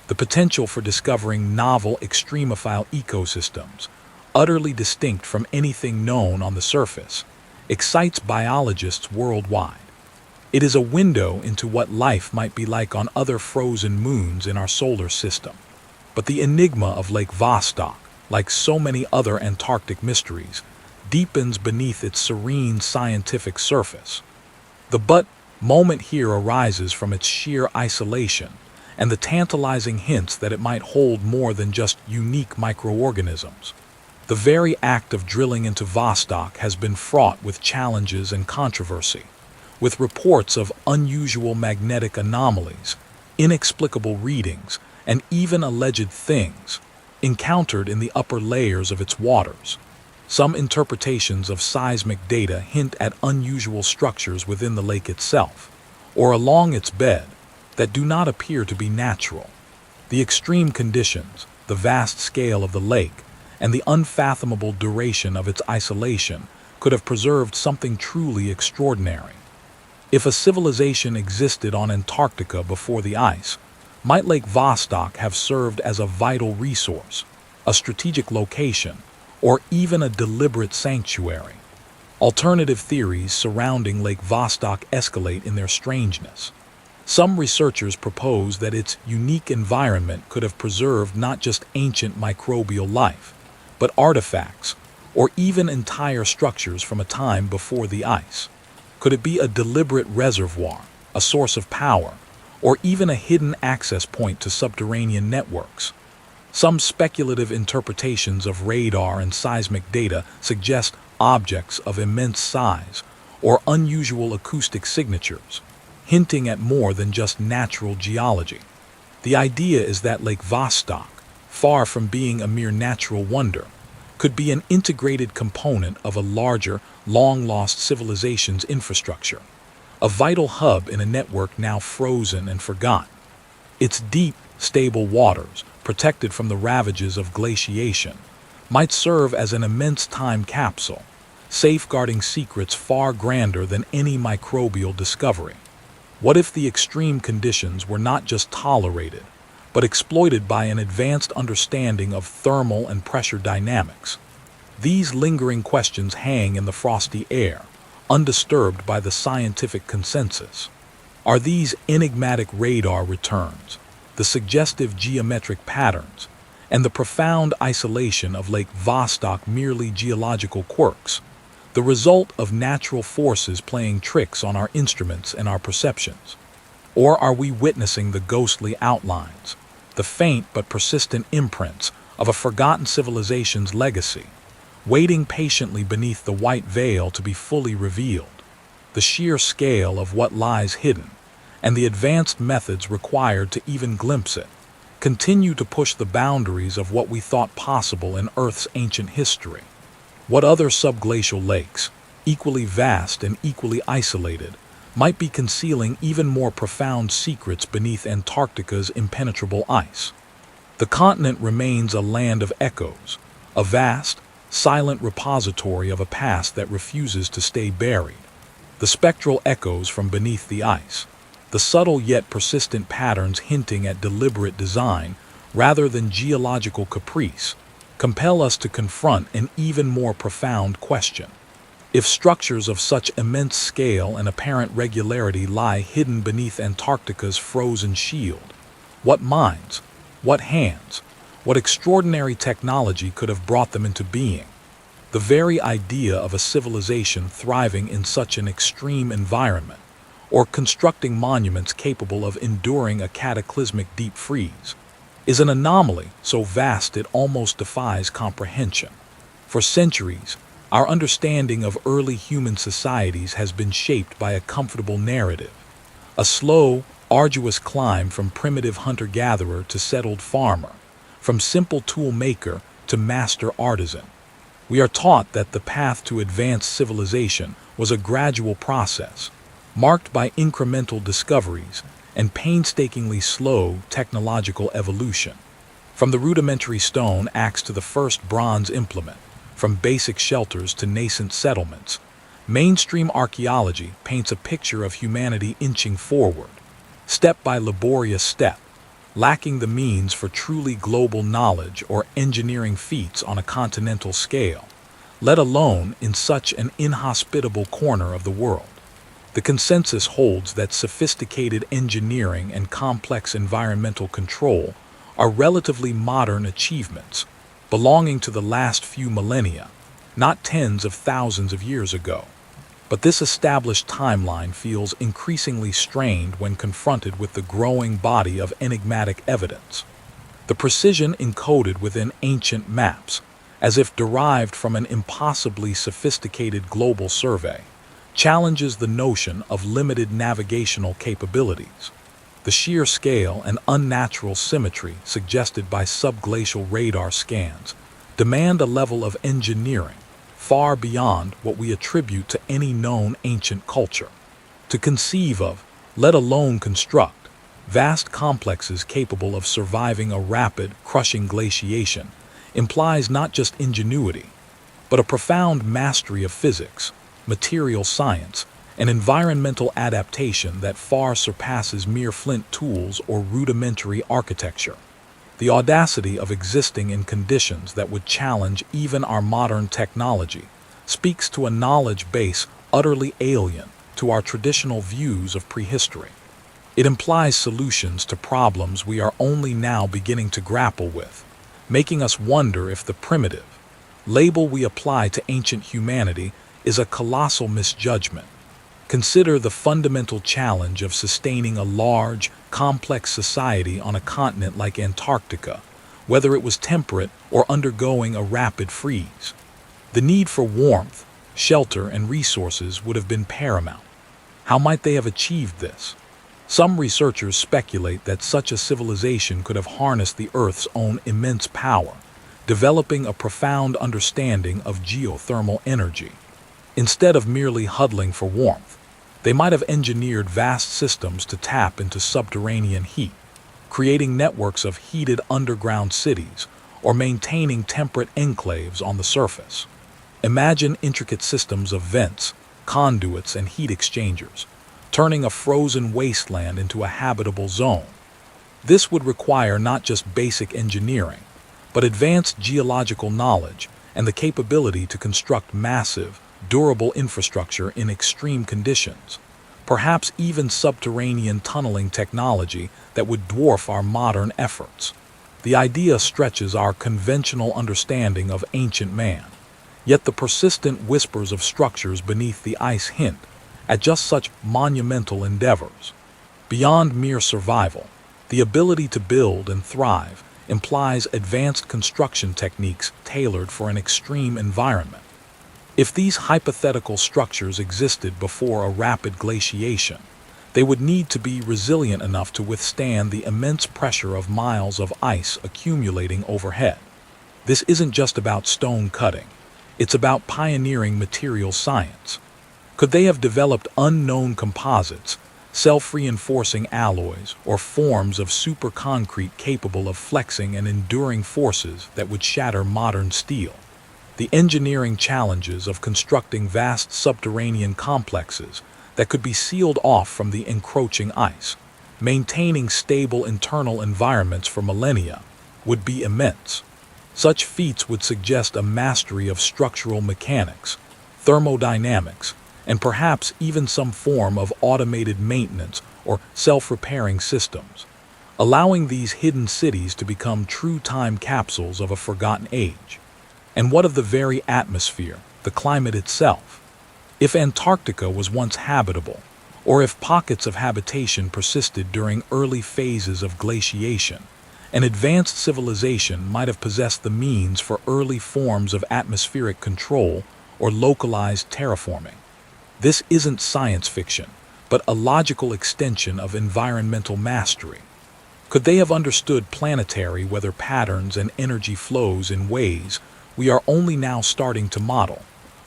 [SPEAKER 1] The potential for discovering novel extremophile ecosystems, utterly distinct from anything known on the surface, excites biologists worldwide. It is a window into what life might be like on other frozen moons in our solar system. But the enigma of Lake Vostok, like so many other Antarctic mysteries, deepens beneath its serene scientific surface. The but moment here arises from its sheer isolation and the tantalizing hints that it might hold more than just unique microorganisms. The very act of drilling into Vostok has been fraught with challenges and controversy, with reports of unusual magnetic anomalies, inexplicable readings, and even alleged things encountered in the upper layers of its waters. Some interpretations of seismic data hint at unusual structures within the lake itself, or along its bed, that do not appear to be natural. The extreme conditions, the vast scale of the lake, and the unfathomable duration of its isolation could have preserved something truly extraordinary. If a civilization existed on Antarctica before the ice, might Lake Vostok have served as a vital resource, a strategic location, or even a deliberate sanctuary? Alternative theories surrounding Lake Vostok escalate in their strangeness. Some researchers propose that its unique environment could have preserved not just ancient microbial life, but artifacts, or even entire structures from a time before the ice. Could it be a deliberate reservoir, a source of power, or even a hidden access point to subterranean networks? Some speculative interpretations of radar and seismic data suggest objects of immense size or unusual acoustic signatures, hinting at more than just natural geology. The idea is that Lake Vostok, far from being a mere natural wonder, could be an integrated component of a larger, long-lost civilization's infrastructure, a vital hub in a network now frozen and forgotten. Its deep, stable waters, protected from the ravages of glaciation, might serve as an immense time capsule, safeguarding secrets far grander than any microbial discovery. What if the extreme conditions were not just tolerated, but exploited by an advanced understanding of thermal and pressure dynamics? These lingering questions hang in the frosty air, undisturbed by the scientific consensus. Are these enigmatic radar returns, the suggestive geometric patterns, and the profound isolation of Lake Vostok merely geological quirks, the result of natural forces playing tricks on our instruments and our perceptions? Or are we witnessing the ghostly outlines, the faint but persistent imprints of a forgotten civilization's legacy, waiting patiently beneath the white veil to be fully revealed? The sheer scale of what lies hidden, and the advanced methods required to even glimpse it, continue to push the boundaries of what we thought possible in Earth's ancient history. What other subglacial lakes, equally vast and equally isolated, might be concealing even more profound secrets beneath Antarctica's impenetrable ice? The continent remains a land of echoes, a vast, silent repository of a past that refuses to stay buried. The spectral echoes from beneath the ice, the subtle yet persistent patterns hinting at deliberate design rather than geological caprice, compel us to confront an even more profound question. If structures of such immense scale and apparent regularity lie hidden beneath Antarctica's frozen shield, what minds, what hands, what extraordinary technology could have brought them into being? The very idea of a civilization thriving in such an extreme environment, or constructing monuments capable of enduring a cataclysmic deep freeze, is an anomaly so vast it almost defies comprehension. For centuries, our understanding of early human societies has been shaped by a comfortable narrative, a slow, arduous climb from primitive hunter-gatherer to settled farmer, from simple tool maker to master artisan. We are taught that the path to advanced civilization was a gradual process, marked by incremental discoveries and painstakingly slow technological evolution. From the rudimentary stone axe to the first bronze implement, from basic shelters to nascent settlements, mainstream archaeology paints a picture of humanity inching forward, step by laborious step, lacking the means for truly global knowledge or engineering feats on a continental scale, let alone in such an inhospitable corner of the world. The consensus holds that sophisticated engineering and complex environmental control are relatively modern achievements, belonging to the last few millennia, not tens of thousands of years ago. But this established timeline feels increasingly strained when confronted with the growing body of enigmatic evidence. The precision encoded within ancient maps, as if derived from an impossibly sophisticated global survey, challenges the notion of limited navigational capabilities. The sheer scale and unnatural symmetry suggested by subglacial radar scans demand a level of engineering far beyond what we attribute to any known ancient culture. To conceive of, let alone construct, vast complexes capable of surviving a rapid, crushing glaciation implies not just ingenuity, but a profound mastery of physics, material science, and environmental adaptation that far surpasses mere flint tools or rudimentary architecture. The audacity of existing in conditions that would challenge even our modern technology speaks to a knowledge base utterly alien to our traditional views of prehistory. It implies solutions to problems we are only now beginning to grapple with, making us wonder if the primitive label we apply to ancient humanity is a colossal misjudgment. Consider the fundamental challenge of sustaining a large, complex society on a continent like Antarctica, whether it was temperate or undergoing a rapid freeze. The need for warmth, shelter, and resources would have been paramount. How might they have achieved this? Some researchers speculate that such a civilization could have harnessed the Earth's own immense power, developing a profound understanding of geothermal energy. Instead of merely huddling for warmth, they might have engineered vast systems to tap into subterranean heat, creating networks of heated underground cities or maintaining temperate enclaves on the surface. Imagine intricate systems of vents, conduits, and heat exchangers, turning a frozen wasteland into a habitable zone. This would require not just basic engineering, but advanced geological knowledge and the capability to construct massive, durable infrastructure in extreme conditions, perhaps even subterranean tunneling technology that would dwarf our modern efforts. The idea stretches our conventional understanding of ancient man, yet the persistent whispers of structures beneath the ice hint at just such monumental endeavors. Beyond mere survival, the ability to build and thrive implies advanced construction techniques tailored for an extreme environment. If these hypothetical structures existed before a rapid glaciation, they would need to be resilient enough to withstand the immense pressure of miles of ice accumulating overhead. This isn't just about stone cutting, it's about pioneering material science. Could they have developed unknown composites, self-reinforcing alloys, or forms of superconcrete capable of flexing and enduring forces that would shatter modern steel? The engineering challenges of constructing vast subterranean complexes that could be sealed off from the encroaching ice, maintaining stable internal environments for millennia, would be immense. Such feats would suggest a mastery of structural mechanics, thermodynamics, and perhaps even some form of automated maintenance or self-repairing systems, allowing these hidden cities to become true time capsules of a forgotten age. And what of the very atmosphere, the climate itself? If Antarctica was once habitable, or if pockets of habitation persisted during early phases of glaciation, an advanced civilization might have possessed the means for early forms of atmospheric control or localized terraforming. This isn't science fiction, but a logical extension of environmental mastery. Could they have understood planetary weather patterns and energy flows in ways we are only now starting to model,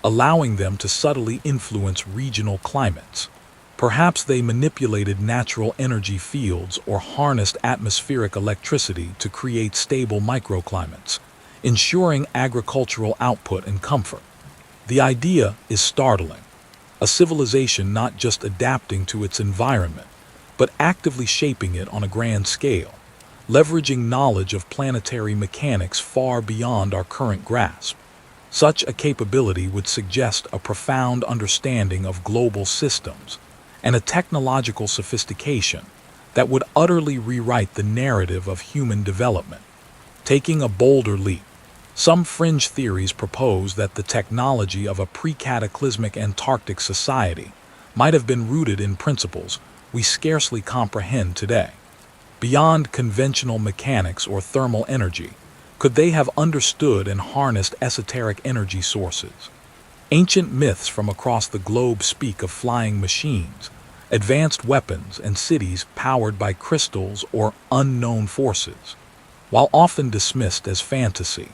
[SPEAKER 1] allowing them to subtly influence regional climates? Perhaps they manipulated natural energy fields or harnessed atmospheric electricity to create stable microclimates, ensuring agricultural output and comfort. The idea is startling. A civilization not just adapting to its environment, but actively shaping it on a grand scale, leveraging knowledge of planetary mechanics far beyond our current grasp. Such a capability would suggest a profound understanding of global systems and a technological sophistication that would utterly rewrite the narrative of human development. Taking a bolder leap, some fringe theories propose that the technology of a pre-cataclysmic Antarctic society might have been rooted in principles we scarcely comprehend today. Beyond conventional mechanics or thermal energy, could they have understood and harnessed esoteric energy sources? Ancient myths from across the globe speak of flying machines, advanced weapons, and cities powered by crystals or unknown forces. While often dismissed as fantasy,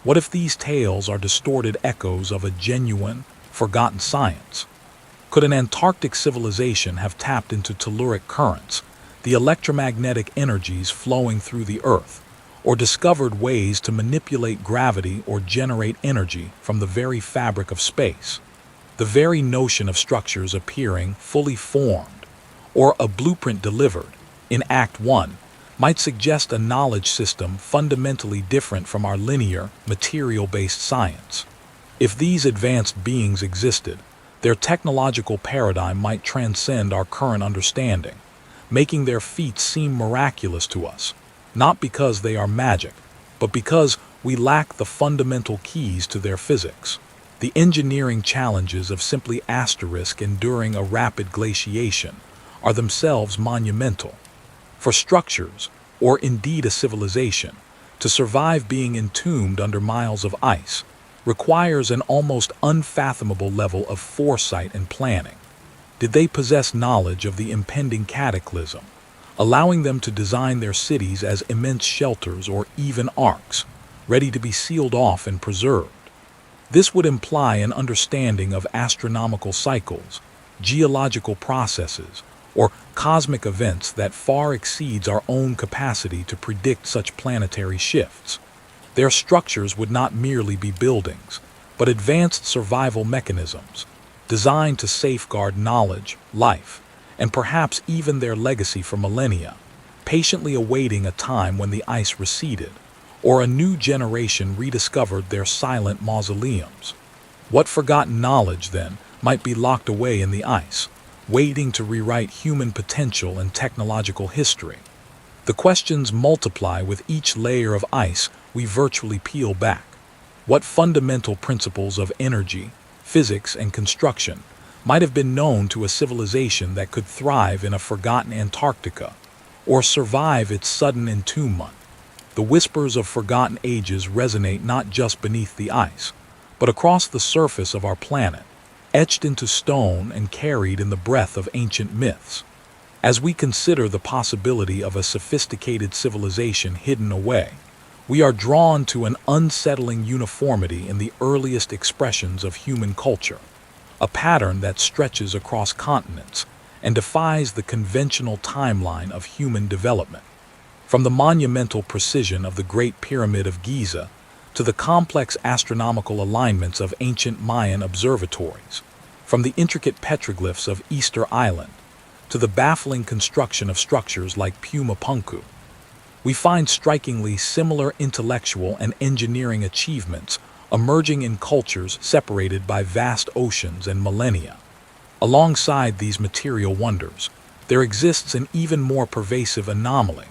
[SPEAKER 1] what if these tales are distorted echoes of a genuine, forgotten science? Could an Antarctic civilization have tapped into telluric currents, the electromagnetic energies flowing through the Earth, or discovered ways to manipulate gravity or generate energy from the very fabric of space? The very notion of structures appearing fully formed, or a blueprint delivered in Act 1, might suggest a knowledge system fundamentally different from our linear, material-based science. If these advanced beings existed, their technological paradigm might transcend our current understanding, making their feats seem miraculous to us, not because they are magic, but because we lack the fundamental keys to their physics. The engineering challenges of simply enduring a rapid glaciation are themselves monumental. For structures, or indeed a civilization, to survive being entombed under miles of ice requires an almost unfathomable level of foresight and planning. Did they possess knowledge of the impending cataclysm, allowing them to design their cities as immense shelters or even arks, ready to be sealed off and preserved? This would imply an understanding of astronomical cycles, geological processes, or cosmic events that far exceeds our own capacity to predict such planetary shifts. Their structures would not merely be buildings, but advanced survival mechanisms, designed to safeguard knowledge, life, and perhaps even their legacy for millennia, patiently awaiting a time when the ice receded, or a new generation rediscovered their silent mausoleums. What forgotten knowledge, then, might be locked away in the ice, waiting to rewrite human potential and technological history. The questions multiply with each layer of ice we virtually peel back. What fundamental principles of energy, physics, and construction might have been known to a civilization that could thrive in a forgotten Antarctica or survive its sudden entombment? The whispers of forgotten ages resonate not just beneath the ice, but across the surface of our planet, etched into stone and carried in the breath of ancient myths. As we consider the possibility of a sophisticated civilization hidden away, we are drawn to an unsettling uniformity in the earliest expressions of human culture, a pattern that stretches across continents and defies the conventional timeline of human development. From the monumental precision of the Great Pyramid of Giza to the complex astronomical alignments of ancient Mayan observatories, from the intricate petroglyphs of Easter Island to the baffling construction of structures like Puma Punku, we find strikingly similar intellectual and engineering achievements emerging in cultures separated by vast oceans and millennia. Alongside these material wonders, there exists an even more pervasive anomaly: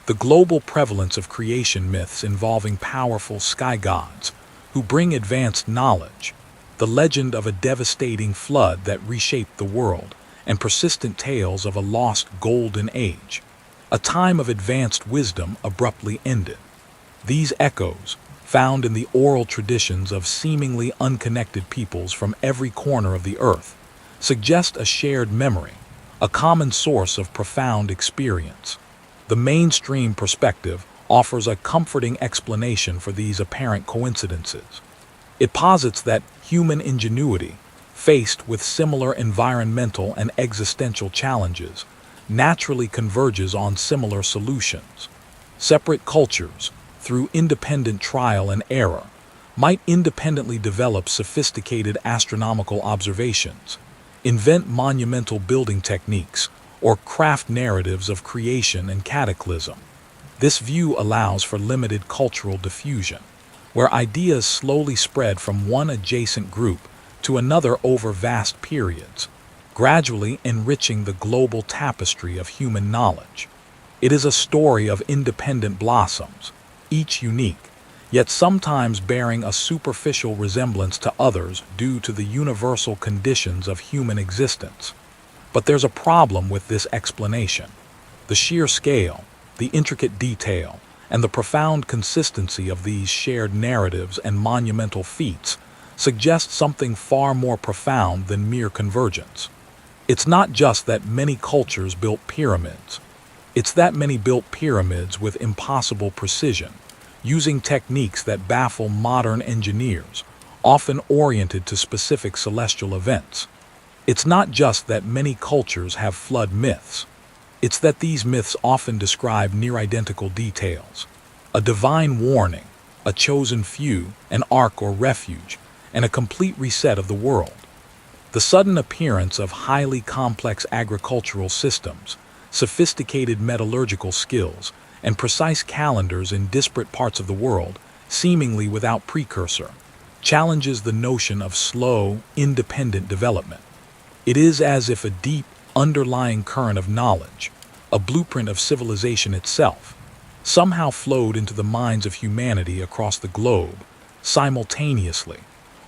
[SPEAKER 1] the global prevalence of creation myths involving powerful sky gods who bring advanced knowledge, the legend of a devastating flood that reshaped the world, and persistent tales of a lost golden age, a time of advanced wisdom abruptly ended. These echoes, found in the oral traditions of seemingly unconnected peoples from every corner of the earth, suggest a shared memory, a common source of profound experience. The mainstream perspective offers a comforting explanation for these apparent coincidences. It posits that human ingenuity, faced with similar environmental and existential challenges, naturally converges on similar solutions. Separate cultures, through independent trial and error, might independently develop sophisticated astronomical observations, invent monumental building techniques, or craft narratives of creation and cataclysm. This view allows for limited cultural diffusion, where ideas slowly spread from one adjacent group to another over vast periods, gradually enriching the global tapestry of human knowledge. It is a story of independent blossoms, each unique, yet sometimes bearing a superficial resemblance to others due to the universal conditions of human existence. But there's a problem with this explanation. The sheer scale, the intricate detail, and the profound consistency of these shared narratives and monumental feats suggest something far more profound than mere convergence. It's not just that many cultures built pyramids. It's that many built pyramids with impossible precision, using techniques that baffle modern engineers, often oriented to specific celestial events. It's not just that many cultures have flood myths. It's that these myths often describe near-identical details: a divine warning, a chosen few, an ark or refuge, and a complete reset of the world. The sudden appearance of highly complex agricultural systems, sophisticated metallurgical skills, and precise calendars in disparate parts of the world, seemingly without precursor, challenges the notion of slow, independent development. It is as if a deep, underlying current of knowledge, a blueprint of civilization itself, somehow flowed into the minds of humanity across the globe, simultaneously,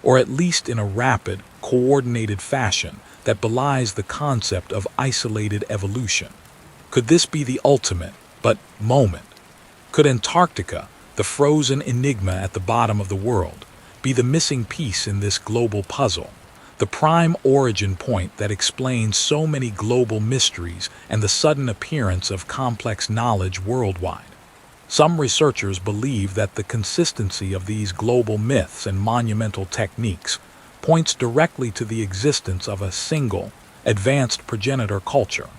[SPEAKER 1] or at least in a rapid, coordinated fashion that belies the concept of isolated evolution. Could this be the ultimate, moment? Could Antarctica, the frozen enigma at the bottom of the world, be the missing piece in this global puzzle, the prime origin point that explains so many global mysteries and the sudden appearance of complex knowledge worldwide? Some researchers believe that the consistency of these global myths and monumental techniques points directly to the existence of a single, advanced progenitor culture,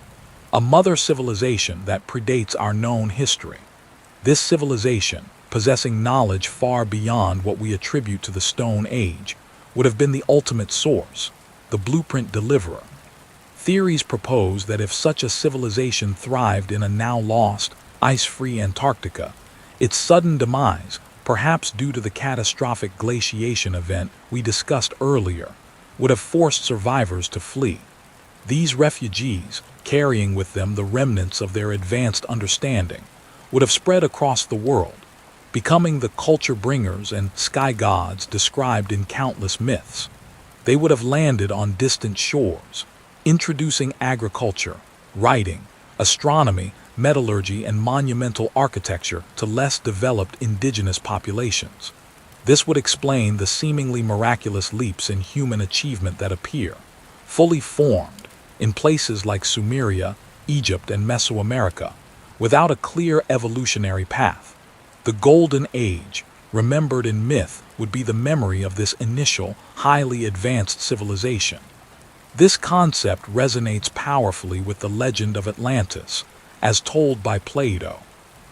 [SPEAKER 1] a mother civilization that predates our known history. This civilization, possessing knowledge far beyond what we attribute to the Stone Age, would have been the ultimate source, the blueprint deliverer. Theories propose that if such a civilization thrived in a now lost, ice-free Antarctica, its sudden demise, perhaps due to the catastrophic glaciation event we discussed earlier, would have forced survivors to flee. These refugees, carrying with them the remnants of their advanced understanding, would have spread across the world, becoming the culture bringers and sky gods described in countless myths. They would have landed on distant shores, introducing agriculture, writing, astronomy, metallurgy, and monumental architecture to less developed indigenous populations. This would explain the seemingly miraculous leaps in human achievement that appear, fully formed, in places like Sumeria, Egypt, and Mesoamerica, without a clear evolutionary path. The Golden Age, remembered in myth, would be the memory of this initial, highly advanced civilization. This concept resonates powerfully with the legend of Atlantis, as told by Plato.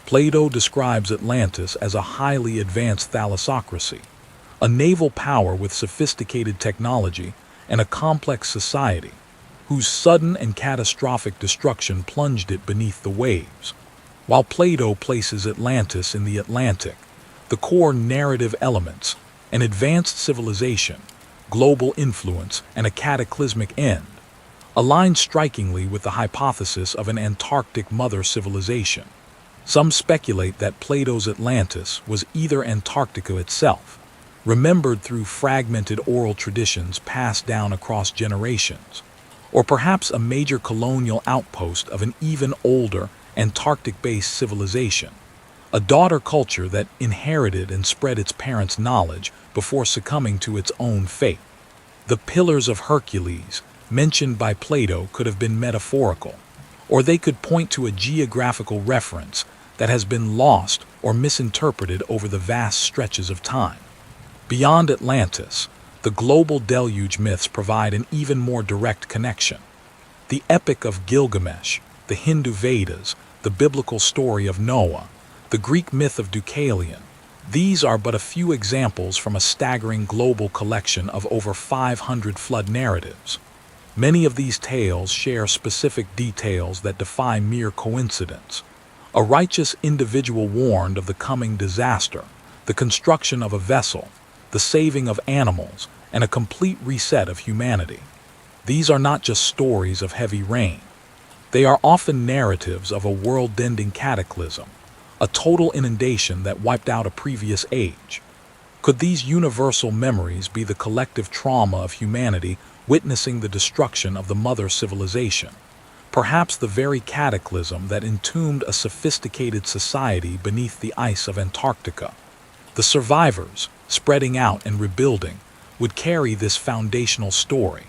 [SPEAKER 1] Plato describes Atlantis as a highly advanced thalassocracy, a naval power with sophisticated technology and a complex society, whose sudden and catastrophic destruction plunged it beneath the waves. While Plato places Atlantis in the Atlantic, the core narrative elements, an advanced civilization, global influence, and a cataclysmic end, align strikingly with the hypothesis of an Antarctic mother civilization. Some speculate that Plato's Atlantis was either Antarctica itself, remembered through fragmented oral traditions passed down across generations, or perhaps a major colonial outpost of an even older Antarctic-based civilization, a daughter culture that inherited and spread its parents' knowledge before succumbing to its own fate. The Pillars of Hercules, mentioned by Plato, could have been metaphorical, or they could point to a geographical reference that has been lost or misinterpreted over the vast stretches of time. Beyond Atlantis, the global deluge myths provide an even more direct connection. The Epic of Gilgamesh, the Hindu Vedas, the biblical story of Noah, the Greek myth of Deucalion, these are but a few examples from a staggering global collection of over 500 flood narratives. Many of these tales share specific details that defy mere coincidence. A righteous individual warned of the coming disaster, the construction of a vessel, the saving of animals, and a complete reset of humanity. These are not just stories of heavy rain. They are often narratives of a world-ending cataclysm, a total inundation that wiped out a previous age. Could these universal memories be the collective trauma of humanity witnessing the destruction of the mother civilization? Perhaps the very cataclysm that entombed a sophisticated society beneath the ice of Antarctica. The survivors, spreading out and rebuilding, would carry this foundational story,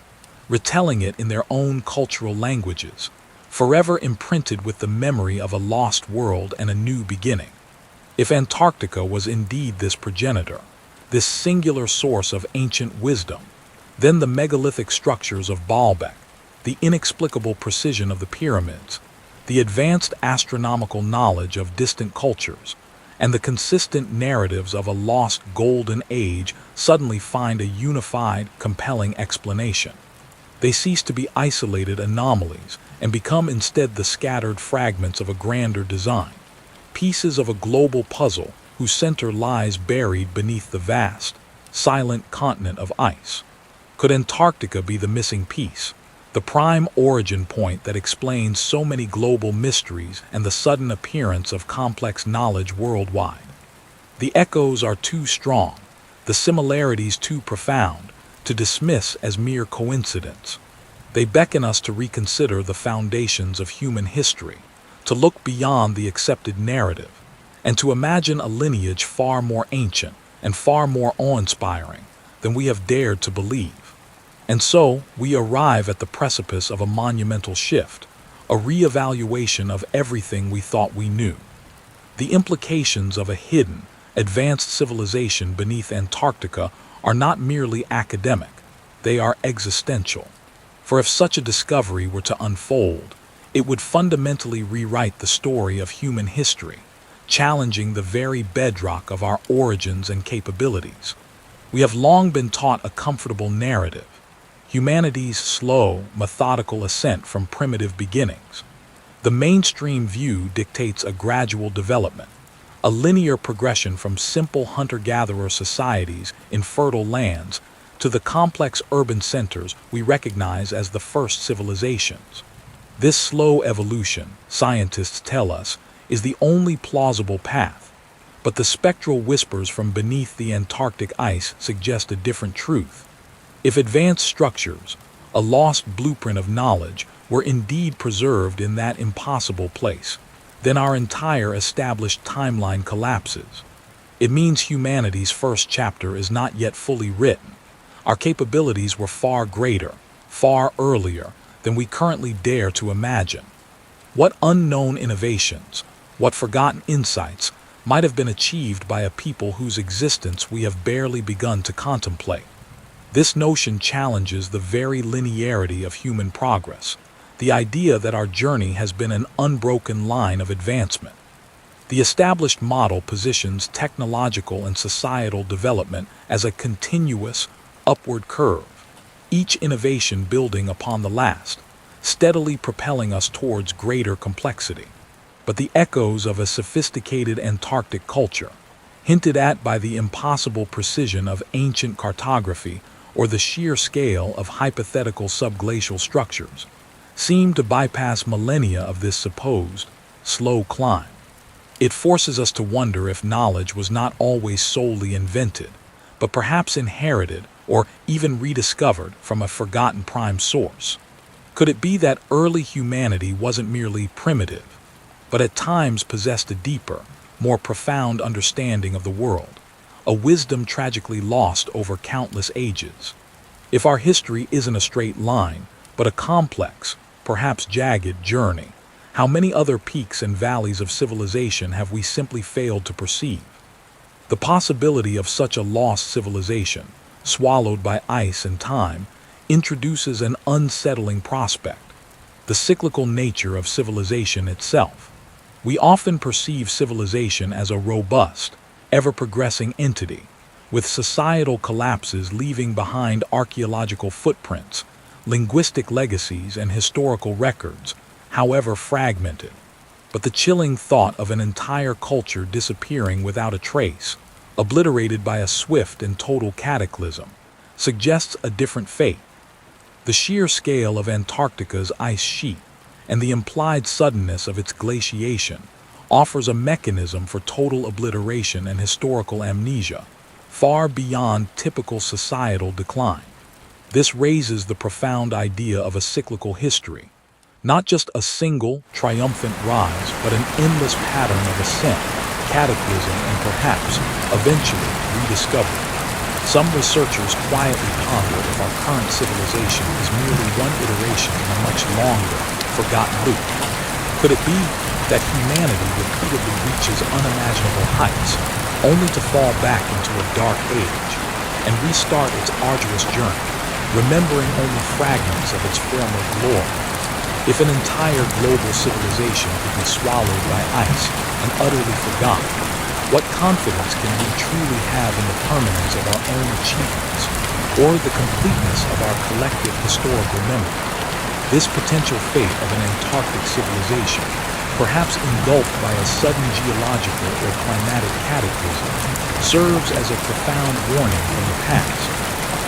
[SPEAKER 1] retelling it in their own cultural languages, forever imprinted with the memory of a lost world and a new beginning. If Antarctica was indeed this progenitor, this singular source of ancient wisdom, then the megalithic structures of Baalbek, the inexplicable precision of the pyramids, the advanced astronomical knowledge of distant cultures, and the consistent narratives of a lost golden age suddenly find a unified, compelling explanation. They cease to be isolated anomalies and become instead the scattered fragments of a grander design, pieces of a global puzzle whose center lies buried beneath the vast, silent continent of ice. Could Antarctica be the missing piece, the prime origin point that explains so many global mysteries and the sudden appearance of complex knowledge worldwide? The echoes are too strong, the similarities too profound, to dismiss as mere coincidence. They beckon us to reconsider the foundations of human history, to look beyond the accepted narrative, and to imagine a lineage far more ancient and far more awe-inspiring than we have dared to believe. And so, we arrive at the precipice of a monumental shift, a re-evaluation of everything we thought we knew. The implications of a hidden, advanced civilization beneath Antarctica are not merely academic, they are existential. For if such a discovery were to unfold, it would fundamentally rewrite the story of human history, challenging the very bedrock of our origins and capabilities. We have long been taught a comfortable narrative, humanity's slow, methodical ascent from primitive beginnings. The mainstream view dictates a gradual development, a linear progression from simple hunter-gatherer societies in fertile lands to the complex urban centers we recognize as the first civilizations. This slow evolution, scientists tell us, is the only plausible path, but the spectral whispers from beneath the Antarctic ice suggest a different truth. If advanced structures, a lost blueprint of knowledge, were indeed preserved in that impossible place, then our entire established timeline collapses. It means humanity's first chapter is not yet fully written. Our capabilities were far greater, far earlier than we currently dare to imagine. What unknown innovations, what forgotten insights might have been achieved by a people whose existence we have barely begun to contemplate? This notion challenges the very linearity of human progress, the idea that our journey has been an unbroken line of advancement. The established model positions technological and societal development as a continuous, upward curve, each innovation building upon the last, steadily propelling us towards greater complexity. But the echoes of a sophisticated Antarctic culture, hinted at by the impossible precision of ancient cartography or the sheer scale of hypothetical subglacial structures, seem to bypass millennia of this supposed slow climb. It forces us to wonder if knowledge was not always solely invented, but perhaps inherited or even rediscovered from a forgotten prime source. Could it be that early humanity wasn't merely primitive, but at times possessed a deeper, more profound understanding of the world, a wisdom tragically lost over countless ages? If our history isn't a straight line, but a complex, perhaps jagged journey, how many other peaks and valleys of civilization have we simply failed to perceive? The possibility of such a lost civilization, swallowed by ice and time, introduces an unsettling prospect: the cyclical nature of civilization itself. We often perceive civilization as a robust, ever-progressing entity, with societal collapses leaving behind archaeological footprints, linguistic legacies, and historical records, however fragmented. But the chilling thought of an entire culture disappearing without a trace, obliterated by a swift and total cataclysm, suggests a different fate. The sheer scale of Antarctica's ice sheet and the implied suddenness of its glaciation offers a mechanism for total obliteration and historical amnesia, far beyond typical societal decline. This raises the profound idea of a cyclical history, not just a single, triumphant rise, but an endless pattern of ascent, cataclysm, and perhaps, eventually, rediscovery. Some researchers quietly ponder if our current civilization is merely one iteration in a much longer, forgotten loop. Could it be that humanity repeatedly reaches unimaginable heights, only to fall back into a dark age, and restart its arduous journey, remembering only fragments of its former glory? If an entire global civilization could be swallowed by ice and utterly forgotten, what confidence can we truly have in the permanence of our own achievements, or the completeness of our collective historical memory? This potential fate of an Antarctic civilization, perhaps engulfed by a sudden geological or climatic cataclysm, serves as a profound warning from the past.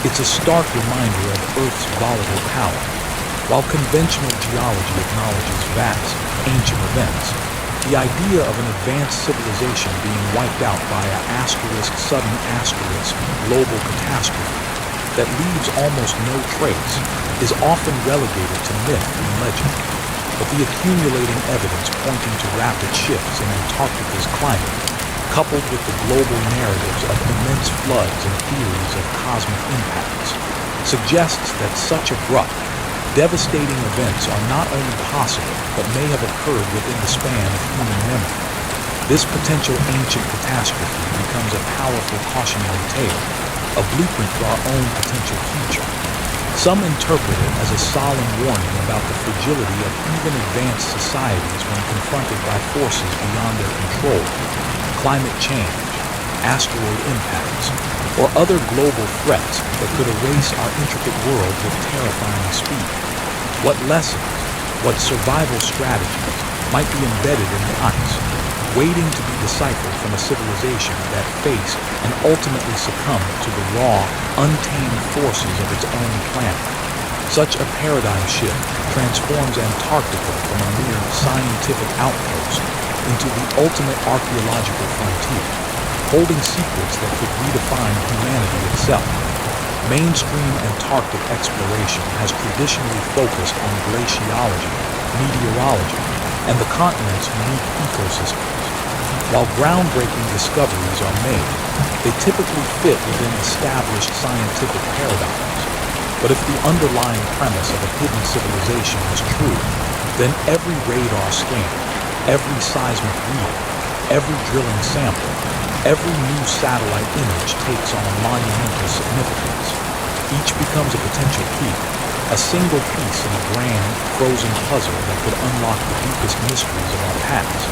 [SPEAKER 1] It's a stark reminder of Earth's volatile power. While conventional geology acknowledges vast, ancient events, the idea of an advanced civilization being wiped out by a sudden global catastrophe that leaves almost no trace is often relegated to myth and legend. But the accumulating evidence pointing to rapid shifts in Antarctica's climate, coupled with the global narratives of immense floods and theories of cosmic impacts, suggests that such abrupt, devastating events are not only possible, but may have occurred within the span of human memory. This potential ancient catastrophe becomes a powerful cautionary tale, a blueprint for our own potential future. Some interpret it as a solemn warning about the fragility of even advanced societies when confronted by forces beyond their control: climate change, asteroid impacts, or other global threats that could erase our intricate world with terrifying speed. What lessons, what survival strategies might be embedded in the ice? waiting to be deciphered from a civilization that faced and ultimately succumbed to the raw, untamed forces of its own planet. Such a paradigm shift transforms Antarctica from a mere scientific outpost into the ultimate archaeological frontier, holding secrets that could redefine humanity itself. Mainstream Antarctic exploration has traditionally focused on glaciology, meteorology, and the continent's unique ecosystems. While groundbreaking discoveries are made, they typically fit within established scientific paradigms. But if the underlying premise of a hidden civilization is true, then every radar scan, every seismic reading, every drilling sample, every new satellite image takes on monumental significance. Each becomes a potential key, a single piece in a grand, frozen puzzle that could unlock the deepest mysteries of our past.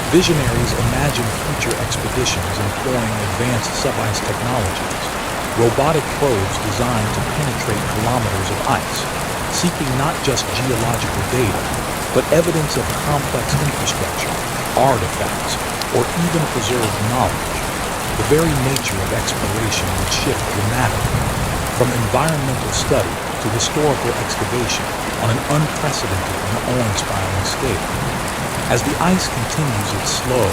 [SPEAKER 1] Visionaries imagine future expeditions employing advanced sub-ice technologies, robotic probes designed to penetrate kilometers of ice, seeking not just geological data, but evidence of complex infrastructure, artifacts, or even preserved knowledge. The very nature of exploration would shift dramatically, from environmental study to historical excavation on an unprecedented and awe-inspiring scale. As the ice continues its slow,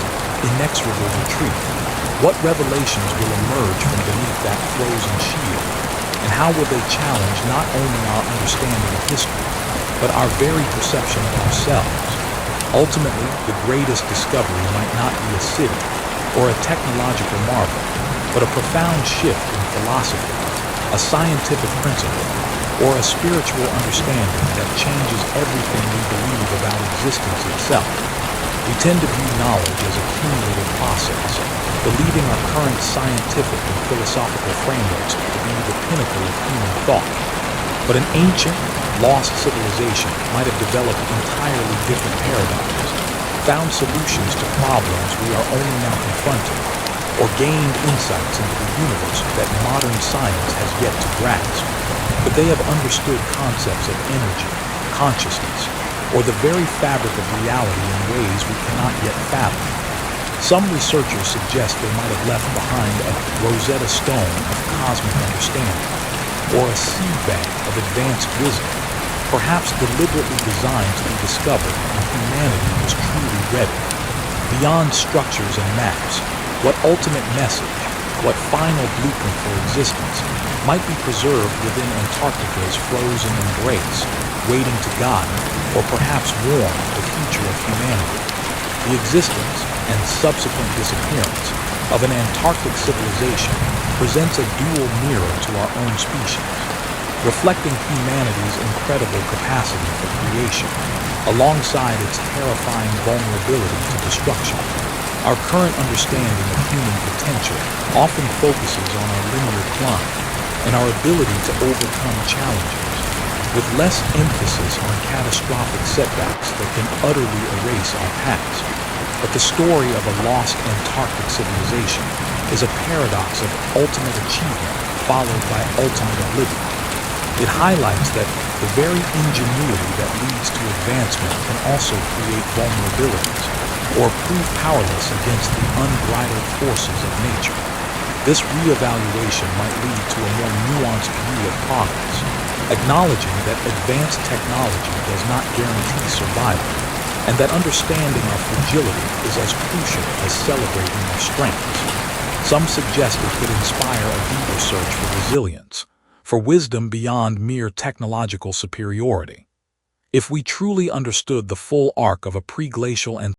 [SPEAKER 1] inexorable retreat, what revelations will emerge from beneath that frozen shield, and how will they challenge not only our understanding of history, but our very perception of ourselves? Ultimately, the greatest discovery might not be a city or a technological marvel, but a profound shift in philosophy, a scientific principle, or a spiritual understanding that changes everything we believe about existence itself. We tend to view knowledge as a cumulative process, believing our current scientific and philosophical frameworks to be the pinnacle of human thought. But an ancient, lost civilization might have developed entirely different paradigms, found solutions to problems we are only now confronting, or gained insights into the universe that modern science has yet to grasp. But they have understood concepts of energy, consciousness, or the very fabric of reality in ways we cannot yet fathom. Some researchers suggest they might have left behind a Rosetta Stone of cosmic understanding, or a seed bank of advanced wisdom, perhaps deliberately designed to be discovered when humanity was truly ready. Beyond structures and maps, what ultimate message, what final blueprint for existence, might be preserved within Antarctica's frozen embrace, waiting to guide, or perhaps warn the future of humanity. The existence and subsequent disappearance of an Antarctic civilization presents a dual mirror to our own species, reflecting humanity's incredible capacity for creation, alongside its terrifying vulnerability to destruction. Our current understanding of human potential often focuses on our linear climb and our ability to overcome challenges, with less emphasis on catastrophic setbacks that can utterly erase our past. But the story of a lost Antarctic civilization is a paradox of ultimate achievement followed by ultimate oblivion. It highlights that the very ingenuity that leads to advancement can also create vulnerabilities or prove powerless against the unbridled forces of nature. This reevaluation might lead to a more nuanced view of progress, acknowledging that advanced technology does not guarantee survival, and that understanding our fragility is as crucial as celebrating our strengths. Some suggest it could inspire a deeper search for resilience, for wisdom beyond mere technological superiority. If we truly understood the full arc of a pre-glacial and